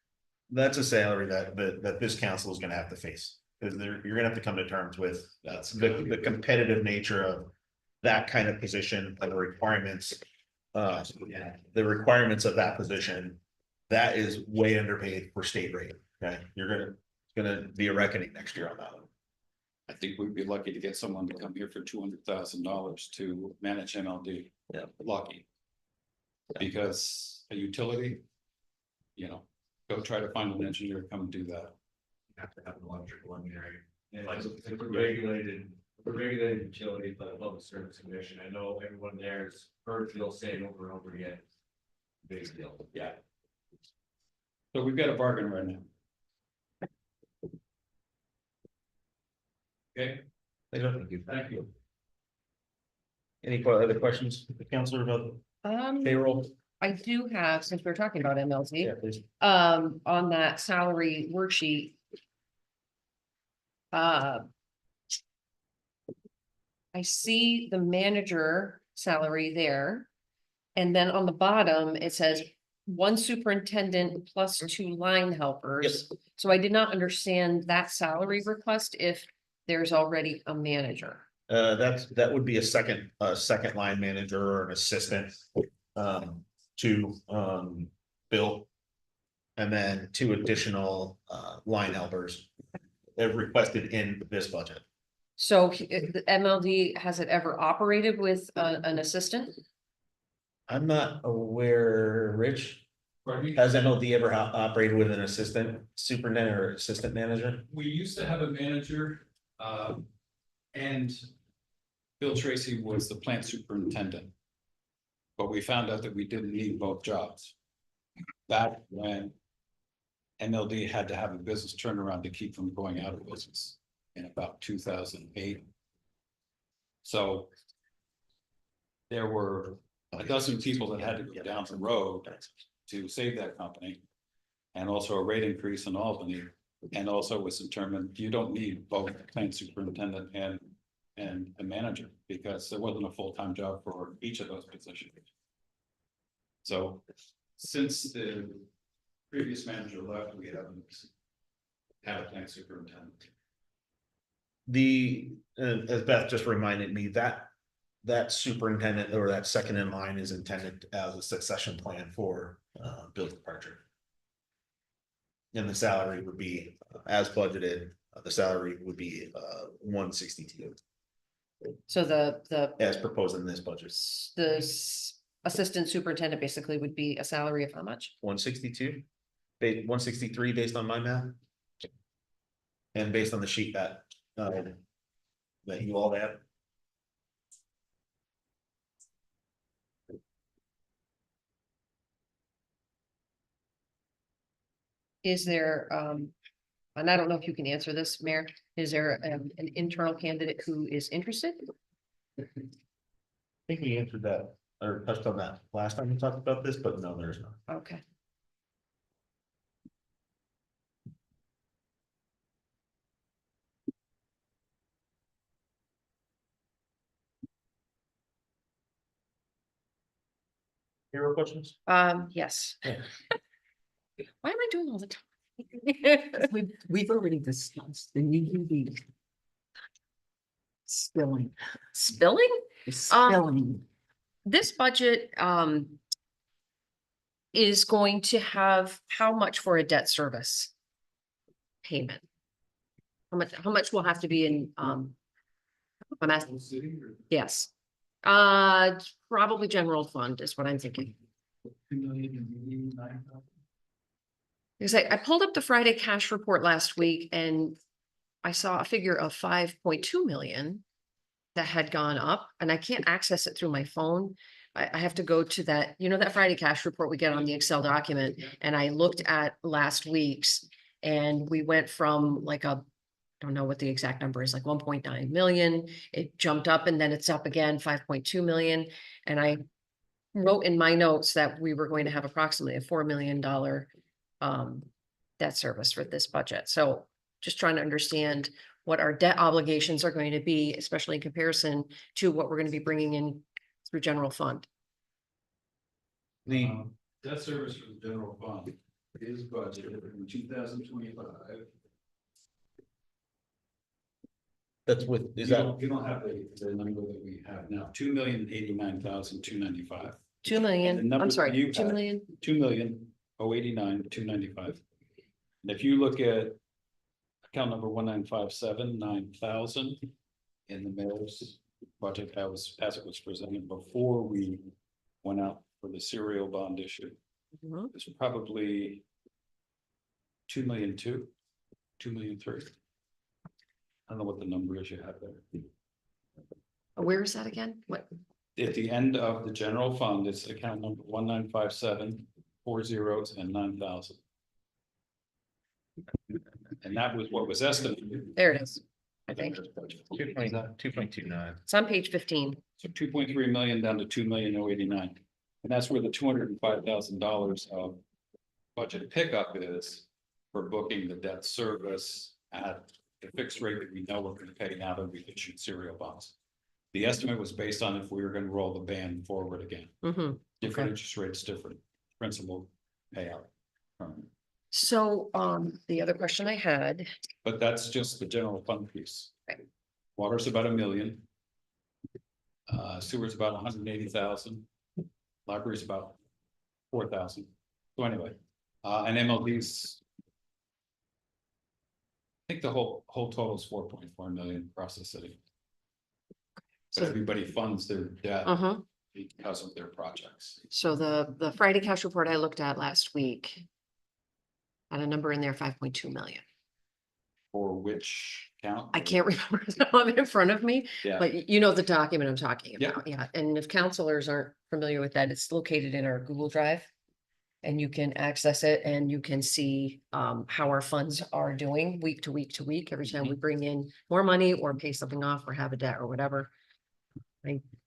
B: That's a salary that this council is gonna have to face, because you're gonna have to come to terms with the competitive nature of that kind of position and the requirements. The requirements of that position, that is way underpaid for state rate, okay? It's gonna be a reckoning next year on that one.
K: I think we'd be lucky to get someone to come here for $200,000 to manage MLD.
B: Yeah.
K: Lucky. Because a utility, go try to find an engineer to come and do that.
I: Have to have an electrical engineering. And like, it's a regulated utility by the Public Service Commission. I know everyone there's heard Phil say it over and over again. Big deal. Yeah.
K: So we've got a bargain right now. Okay,
B: Thank you.
I: Thank you.
B: Any other questions, Counselor, about payroll?
A: I do have, since we're talking about MLT,
B: Yeah, please.
A: on that salary worksheet. I see the manager salary there. And then on the bottom, it says 1 superintendent plus 2 line helpers. So I did not understand that salary request if there's already a manager.
B: That would be a second line manager or an assistant, to, Bill. And then 2 additional, line helpers. They've requested in this budget.
A: So the MLD, has it ever operated with an assistant?
B: I'm not aware, Rich,
D: Pardon me?
B: has MLD ever operated with an assistant superintendent or assistant manager?
D: We used to have a manager, and Bill Tracy was the plant superintendent. But we found out that we didn't need both jobs. Back when MLD had to have a business turnaround to keep from going out of business in about 2008. So there were a dozen people that had to go down the road to save that company. And also a rate increase in Albany, and also was determined, you don't need both plant superintendent and a manager, because there wasn't a full-time job for each of those positions. So since the previous manager left, we haven't had a plant superintendent.
B: As Beth just reminded me, that superintendent or that second in line is intended as a succession plan for Bill's departure. And the salary would be, as budgeted, the salary would be 162
A: So the
B: as proposed in this budget.
A: assistant superintendent basically would be a salary of how much?
B: 162, 163 based on my math. And based on the sheet that you all have.
A: Is there, and I don't know if you can answer this, Mayor, is there an internal candidate who is interested?
B: I think we answered that or touched on that last time we talked about this, but no, there's not.
A: Okay.
B: Hero questions?
A: Yes.
B: Yeah.
A: Why am I doing all the time?
G: We've already discussed the UUV. Spilling,
A: Spilling?
G: spilling.
A: This budget, is going to have how much for a debt service payment? How much will have to be in, I'm asking, yes. Probably general fund is what I'm thinking. Because I pulled up the Friday cash report last week and I saw a figure of 5.2 million that had gone up, and I can't access it through my phone. I have to go to that, that Friday cash report we get on the Excel document, and I looked at last week's and we went from like I don't know what the exact number is, like 1.9 million. It jumped up and then it's up again, 5.2 million. And I wrote in my notes that we were going to have approximately a $4 million debt service for this budget. So just trying to understand what our debt obligations are going to be, especially in comparison to what we're going to be bringing in through general fund.
D: Debt service for the general fund is budgeted in 2025.
B: That's with, is
D: You
B: that,
D: don't have the number that we have now, 2,089,295.
A: 2 million,
D: The number
A: I'm sorry,
D: you
A: 2
D: had.
A: million.
D: 2,089,295. And if you look at account number 1957, 9,000 in the mayor's budget, as it was presented before we went out for the serial bond issue,
A: Mhm.
D: it's probably 2,000,002, 2,000,003. I don't know what the number is you have there.
A: Where is that again? What?
D: At the end of the general fund, it's account number 1957, 4 zeros and 9,000. And that was what was estimated.
A: There it is. I think
B: 2.29.
A: it's on page 15.
D: So 2.3 million down to 2,089,089. And that's where the $205,000 of budget pickup is for booking the debt service at the fixed rate that we know we're going to pay now that we issued serial bonds. The estimate was based on if we were going to roll the band forward again.
A: Mhm.
D: Different interest rates, different principal payout.
A: So, the other question I had,
D: But that's just the general fund piece.
A: Right.
D: Water's about 1 million. Sewer's about 180,000. Library's about 4,000. So anyway, and MLD's. I think the whole total is 4.4 million across the city. But
A: So-
D: everybody funds their debt
A: uh-huh,
D: because of their projects.
A: So the Friday cash report I looked at last week had a number in there, 5.2 million.
D: For which count?
A: I can't remember, I don't have it in front of me,
D: Yeah,
A: but you know the document I'm talking
D: Yeah.
A: about, yeah. And if counselors aren't familiar with that, it's located in our Google Drive. And you can access it and you can see how our funds are doing week to week to week, every time we bring in more money or pay something off or have a debt or whatever.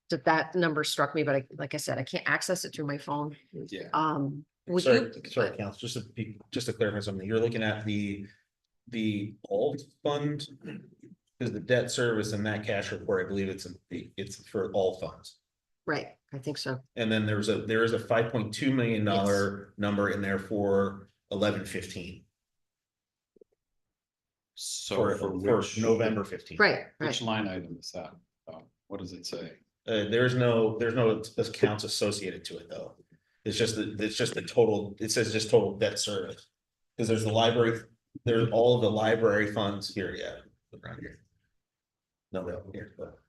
A: That number struck me, but like I said, I can't access it through my phone.
D: yeah.
A: Would
B: Sorry,
A: you?
B: sorry, Council, just to clarify something, you're looking at the alt fund. Because the debt service in that cash report, I believe it's for all funds.
A: Right, I think so.
B: And then there is a $5.2 million number in there for 11/15.
D: So
B: For
D: which,
B: November 15th.
A: Right,
D: which
A: right.
D: line item is that? What does it say?
B: There's no accounts associated to it, though. It's just the total, it says just total debt service. Because there's the library, there's all of the library funds here, yeah. Around here. No, here, but.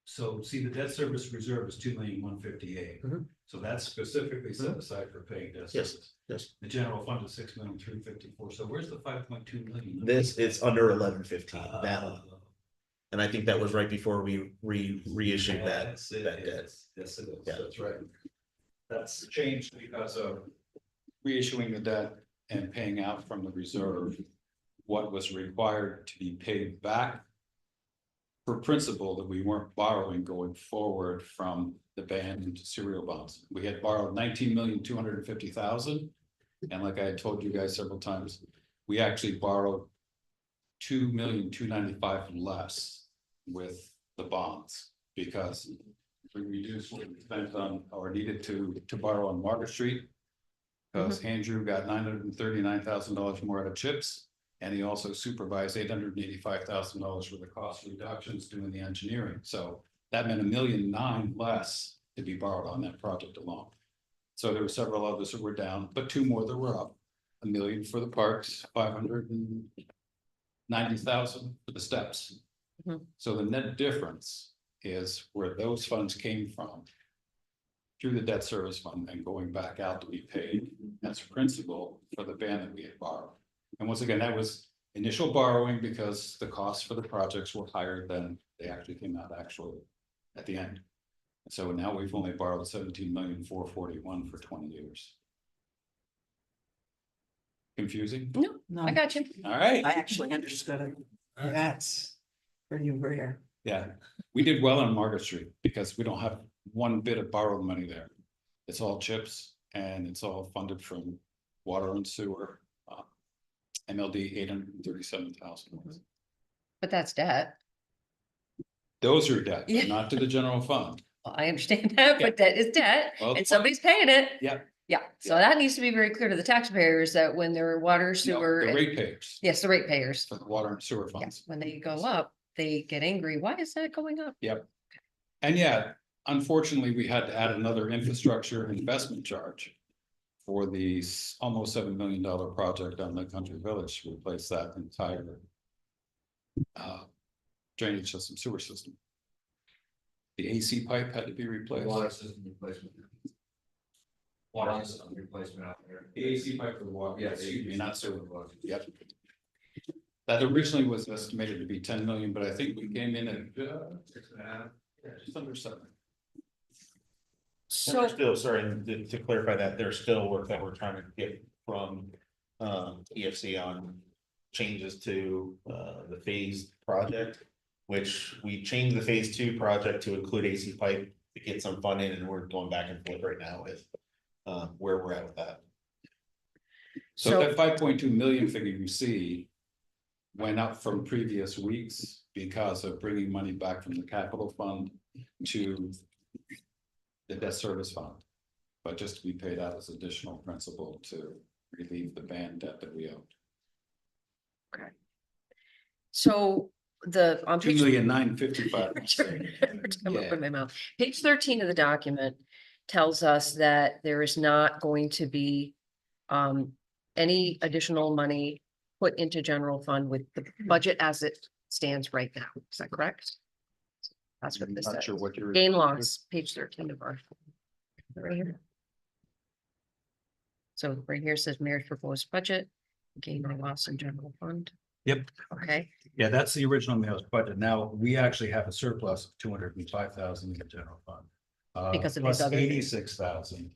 D: So see, the debt service reserve is 2,158,000.
B: Mhm.
D: So that's specifically set aside for paying debt
B: Yes,
D: service.
B: yes.
D: The general fund is 6,354,000. So where's the 5.2 million?
B: It's under 11/15, that one. And I think that was right before we reissued that
D: Yes, it
B: debt.
D: is. Yes, it is.
B: Yeah.
D: That's right. That's changed because of reissuing the debt and paying out from the reserve what was required to be paid back for principal that we weren't borrowing going forward from the band into serial bonds. We had borrowed 19,250,000. And like I had told you guys several times, we actually borrowed 2,295,000 less with the bonds because we reduced what we spent on or needed to borrow on Market Street. Because Andrew got $939,000 more out of CHIPS. And he also supervised $885,000 worth of cost reductions doing the engineering. So that meant $1.9 million less to be borrowed on that project alone. So there were several others that were down, but two more that were up. $1 million for the parks, 590,000 for the steps.
A: Mhm.
D: So the net difference is where those funds came from through the debt service fund and going back out to be paid as principal for the band that we had borrowed. And once again, that was initial borrowing because the costs for the projects were higher than they actually came out actually at the end. And so now we've only borrowed 17,441,000 for 20 years. Confusing?
A: No,
G: No,
A: I got you.
D: All right.
G: I actually understood it. That's pretty rare.
D: Yeah, we did well on Market Street because we don't have one bit of borrowed money there. It's all CHIPS and it's all funded from water and sewer. MLD 837,000.
A: But that's debt.
D: Those are debt,
A: Yeah.
D: but not to the general fund.
A: Well, I understand that, but debt is debt
D: Well,
A: and somebody's paying it.
D: Yeah.
A: Yeah, so that needs to be very clear to the taxpayers that when their water,
D: No,
A: sewer,
D: the
A: and-
D: ratepayers
A: yes, the ratepayers,
D: for the water and sewer
A: yes,
D: funds.
A: when they go up, they get angry. Why is that going up?
D: Yep. And yeah, unfortunately, we had to add another infrastructure investment charge for the almost $7 million project on the Country Village to replace that entire drainage system, sewer system. The AC pipe had to be replaced.
F: Water system replacement. Water system replacement out there.
D: The AC pipe for the water.
F: Yeah,
D: Excuse me, not sewer.
F: water.
D: Yep. That originally was estimated to be 10 million, but I think we came in at 6.5, just under 7.
A: So,
B: Still, sorry, to clarify that, there's still work that we're trying to get from EFC on changes to the phase project. Which we changed the phase 2 project to include AC pipe to get some funding, and we're going back and forth right now with where we're at with that.
D: So that 5.2 million figure you see went up from previous weeks because of bringing money back from the capital fund to the debt service fund. But just to be paid out as additional principal to relieve the band debt that we owed.
A: so on page
D: 2,955,000.
A: I'm opening my mouth. Page 13 of the document tells us that there is not going to be any additional money put into general fund with the budget as it stands right now. Is that correct? That's what
F: I'm
A: this
F: not
A: says.
F: sure what you're.
A: Gain loss, page 13 of our. Right here. So right here says mayor's proposed budget, gain or loss in general fund.
D: Yep.
A: Okay,
D: Yeah, that's the original mayor's budget. Now, we actually have a surplus of 205,000 in the general fund.
A: Because of these
D: plus
A: other things.
D: 86,000.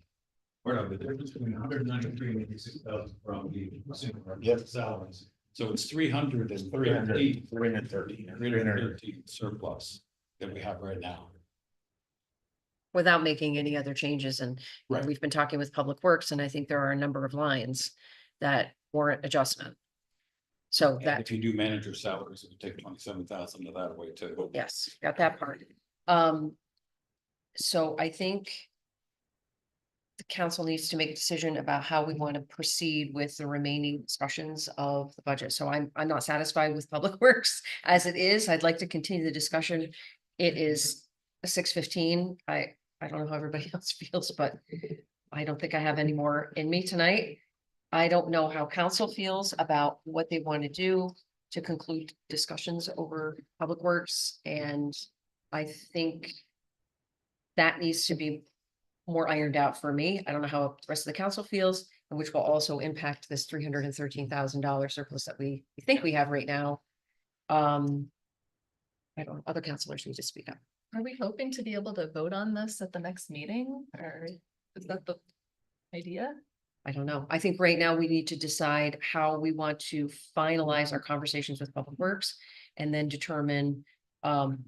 D: Or no, the difference between 193 and 86,000 from the
B: Yep.
D: salaries. So it's 313. 313 surplus that we have right now.
A: without making any other changes, and
D: Right.
A: we've been talking with Public Works, and I think there are a number of lines that warrant adjustment. So
D: And
A: that,
D: if you do manager salaries, it would take 27,000 of that away too.
A: yes, got that part. So I think the council needs to make a decision about how we want to proceed with the remaining discussions of the budget. So I'm not satisfied with Public Works as it is. I'd like to continue the discussion. It is 6:15. I don't know how everybody else feels, but I don't think I have any more in me tonight. I don't know how council feels about what they want to do to conclude discussions over Public Works, and I think that needs to be more ironed out for me. I don't know how the rest of the council feels, and which will also impact this $313,000 surplus that we think we have right now. I don't, other councilors need to speak up.
J: Are we hoping to be able to vote on this at the next meeting, or is that the idea?
A: I don't know. I think right now we need to decide how we want to finalize our conversations with Public Works and then determine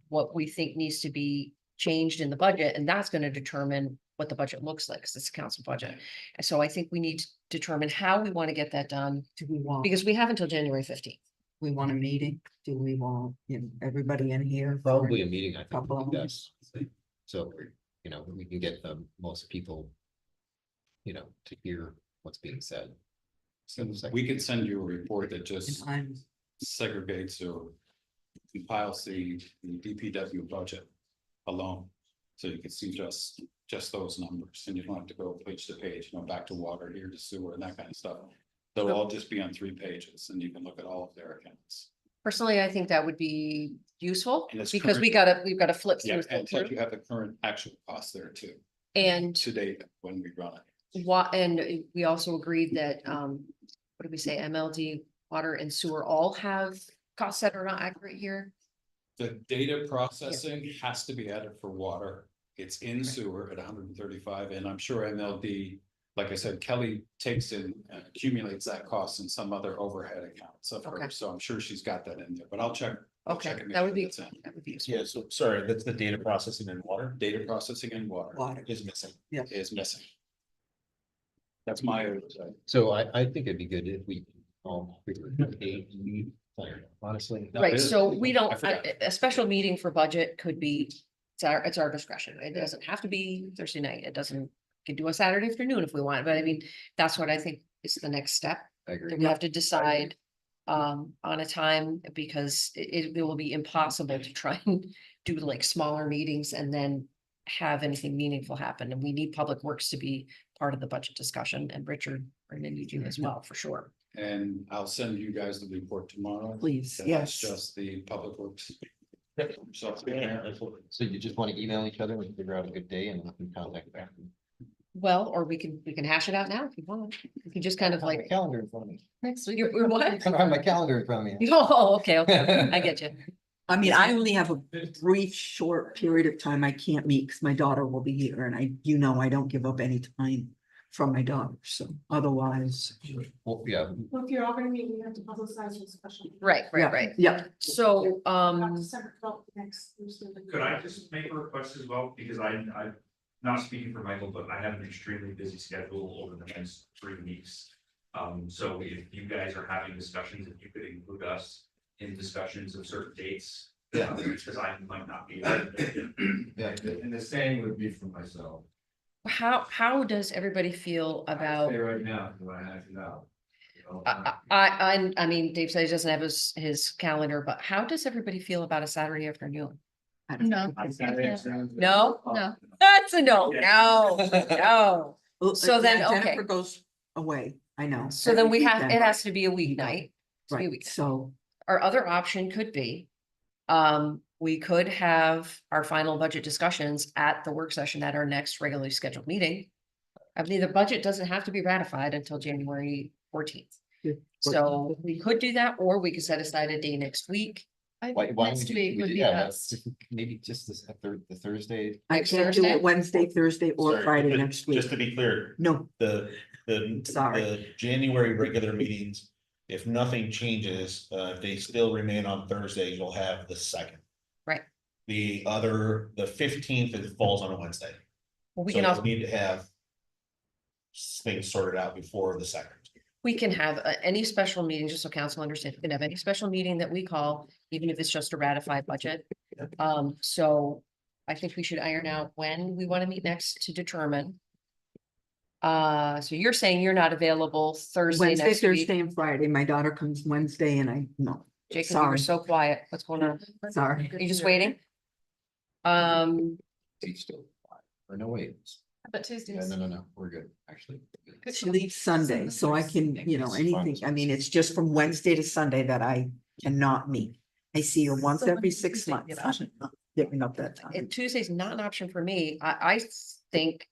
A: what we think needs to be changed in the budget, and that's going to determine what the budget looks like, because it's a council budget. And so I think we need to determine how we want to get that done,
G: Do we want,
A: because we have until January 15th.
G: we want a meeting? Do we want, everybody in here? for
F: Probably a meeting, I think,
G: Couple of
F: would be best. So, we can get the most people, to hear what's being said. So
D: We could send you a report that just
G: I'm
D: segregates or compiles the DPW budget alone. So you can see just those numbers, and you don't have to go page to page, back to water, here to sewer and that kind of stuff. They'll all just be on 3 pages, and you can look at all of their accounts.
A: Personally, I think that would be useful,
D: And it's
A: because we've
D: current.
A: got to flip
D: Yeah,
A: through.
D: and plus you have the current actual costs there too,
A: And
D: to date, when we run it.
A: and we also agreed that, what did we say, MLD, water and sewer all have costs that are not accurate here.
D: The data processing has to be added for water. It's in sewer at 135, and I'm sure MLD, like I said, Kelly takes in and accumulates that cost in some other overhead accounts of
A: Okay.
D: hers, so I'm sure she's got that in there, but I'll check.
A: Okay,
D: and make
A: that would
D: sure
A: be,
D: that's in.
A: that would be useful.
B: Yeah, so sorry, that's the data processing and water
D: Data processing and water
G: water.
B: is missing.
D: is missing. That's my oversight.
F: So I think it'd be good if we all plan, honestly.
D: No,
A: Right,
D: it is.
A: so we don't,
D: I forgot.
A: a special meeting for budget could be, it's our discretion. It doesn't have to be Thursday night. It doesn't, could do a Saturday afternoon if we want, but I mean, that's what I think is the next step.
F: I agree.
A: That we have to decide on a time, because it will be impossible to try and do like smaller meetings and then have anything meaningful happen. And we need Public Works to be part of the budget discussion, and Richard, we're gonna need you as well, for sure.
D: And I'll send you guys the report tomorrow.
G: Please,
D: That's
G: yes.
D: just the public works. So,
F: So you just want to email each other and figure out a good day and we can contact back.
A: Well, or we can hash it out now if you want. You can just kind of
F: I have my
A: like,
F: calendar in front of me.
A: next week, you're what?
F: I don't have my calendar in front of me.
A: Oh, okay, I get you.
G: I mean, I only have a brief, short period of time I can't meet because my daughter will be here, and I don't give up any time from my daughter, so otherwise.
F: Well, yeah,
C: Well, if you're all gonna meet, we have to publicize your special.
A: Right,
G: Yeah,
A: right.
G: Yeah,
A: So,
C: December 12th, next Thursday.
I: Could I just make a request as well, because I'm not speaking for Michael, but I have an extremely busy schedule over the next 3 weeks. So if you guys are having discussions, if you could include us in discussions of certain dates.
F: Yeah.
I: Because I might not be. able to-
F: yeah.
K: And the same would be for myself.
A: how does everybody feel about?
K: right now, do I have it out?
A: I mean, Dave says he doesn't have his calendar, but how does everybody feel about a Saturday afternoon?
G: I don't
J: No.
G: know.
A: No?
J: No.
A: That's a no, no.
G: Well,
A: So then,
G: yeah,
A: okay.
G: Jennifer goes away, I know.
A: So then we have,
G: Every
A: it has to be a weeknight. It's be a
G: Right,
A: weeknight.
G: so,
A: Our other option could be We could have our final budget discussions at the work session at our next regularly scheduled meeting. I mean, the budget doesn't have to be ratified until January 14th. So we could do that, or we could set aside a day next week.
J: I
F: Why-
J: think
F: why don't
J: next
F: we
J: week would be best.
F: Maybe just this, the Thursday.
G: I
A: Next
G: can't do
A: Thursday?
G: it Wednesday, Thursday, or
B: Sorry,
G: Friday
B: but
G: next week.
B: Just to be clear,
G: No,
B: the
G: Sorry.
B: January regular meetings, if nothing changes, if they still remain on Thursday, you'll have the second.
A: Right.
B: The 15th, it falls on a Wednesday.
A: Well, we
B: So
A: can
B: we'll
A: also,
B: need to have things sorted out before the second.
A: we can have any special meeting, just so council understands, we can have any special meeting that we call, even if it's just a ratified budget. So I think we should iron out when we want to meet next to determine. So you're saying you're not available Thursday
G: Wednesday,
A: next week?
G: Thursday and Friday. My daughter comes Wednesday and no,
A: Jacob, you were
G: sorry.
A: so quiet. What's going on?
G: sorry.
A: Are you just waiting?
F: She's still, or no, wait.
J: But
F: Yeah,
J: Tuesdays.
F: no, we're good, actually.
G: She leaves Sunday, so I can, anything. I mean, it's just from Wednesday to Sunday that I cannot meet. I see her once
J: So
G: every
J: when
G: 6
J: Tuesday
G: months.
J: be an option?
G: I'm not Giving up that time.
A: And Tuesday's not an option for me. I think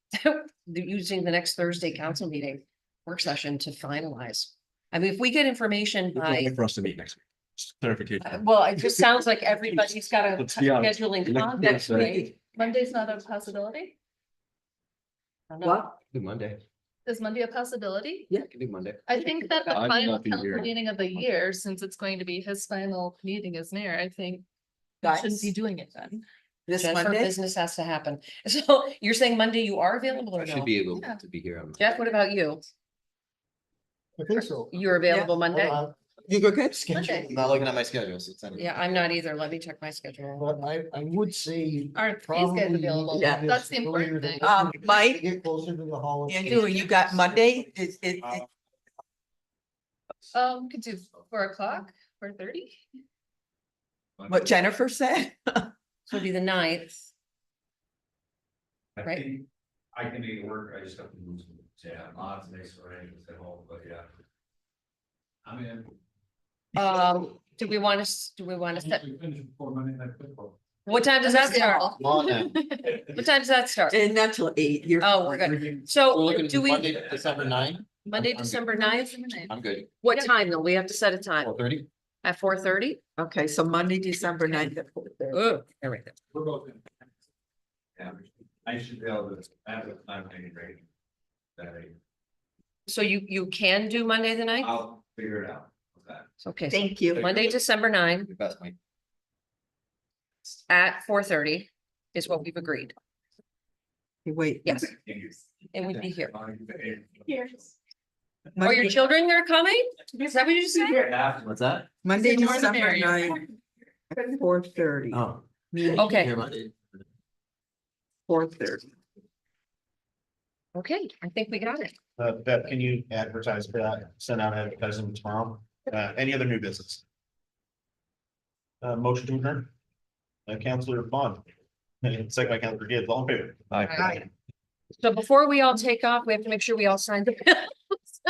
A: using the next Thursday council meeting work session to finalize. I mean, if we get information by,
F: For us to meet next week. Just clarification.
A: well, it just sounds like everybody's got a
F: Let's be honest.
A: scheduling
F: Next
A: conflict,
F: Thursday.
A: right?
J: Monday's not a possibility?
A: I don't know.
G: What?
F: Do Monday.
J: Is Monday a possibility?
F: I can do Monday.
J: I think that the
F: I'm
J: final
F: not gonna be
J: council
F: here.
J: meeting of the year, since it's going to be his final meeting as mayor, I think we
G: Guys,
J: shouldn't be doing it then.
G: this
A: Jennifer,
G: Monday,
A: business has to happen. So you're saying Monday you are available or
F: I should
A: no?
F: be able
J: Yeah.
F: to be here on.
A: Jeff, what about you?
L: I think so.
A: You're available Monday?
G: you go good?
J: Monday.
F: I'm not looking at my schedule, so it's.
A: Yeah, I'm not either. Let me check my schedule.
L: But I would say.
J: Aren't these
L: probably
J: guys available?
G: Yeah.
J: That's the important thing.
G: Mike?
L: Get closer to the holiday.
G: Andrew, you got Monday?
J: Could do 4:00, 4:30.
G: What Jennifer said?
A: So it'll be the 9th.
D: I
A: Right.
D: think I can make it work, I just have to move some, yeah, odds makes arrangements at home, but yeah. I'm in.
A: Do we want to set,
D: Usually finish before Monday night football.
A: what time does that start?
L: Come on now.
A: What time does that start?
G: And not till 8. You're.
A: Oh, we're good. So do we,
F: December 9?
A: Monday,
F: I'm good.
A: December 9th?
F: I'm good.
A: What time though? We have to set a time
F: 4:30?
A: at 4:30?
G: Okay, so Monday, December 9th at 4:30.
A: Oh, everything.
D: We're both in. Yeah, I should be able to, have a time being ready. That I,
A: So you can do Monday the 9th?
D: I'll figure it out. With that.
A: Okay, so
G: Thank you.
A: Monday, December 9
F: Your best, Mike.
A: at 4:30 is what we've agreed.
G: Wait.
A: Yes, it would be here.
C: Here.
A: Oh, your children are coming? Is that what you just said?
F: What's that?
G: Monday,
J: More the
G: December
J: merrier.
G: 9th at 4:30.
F: Oh.
G: Meeting
A: Okay,
G: 4:30.
A: okay, I think we got it.
B: Beth, can you advertise for that? Send out advertising tomorrow? Any other new business? Motion to adjourn? Counselor Bond. Second by Counselor Gibbs, all in favor?
A: So before we all take off, we have to make sure we all sign the bills.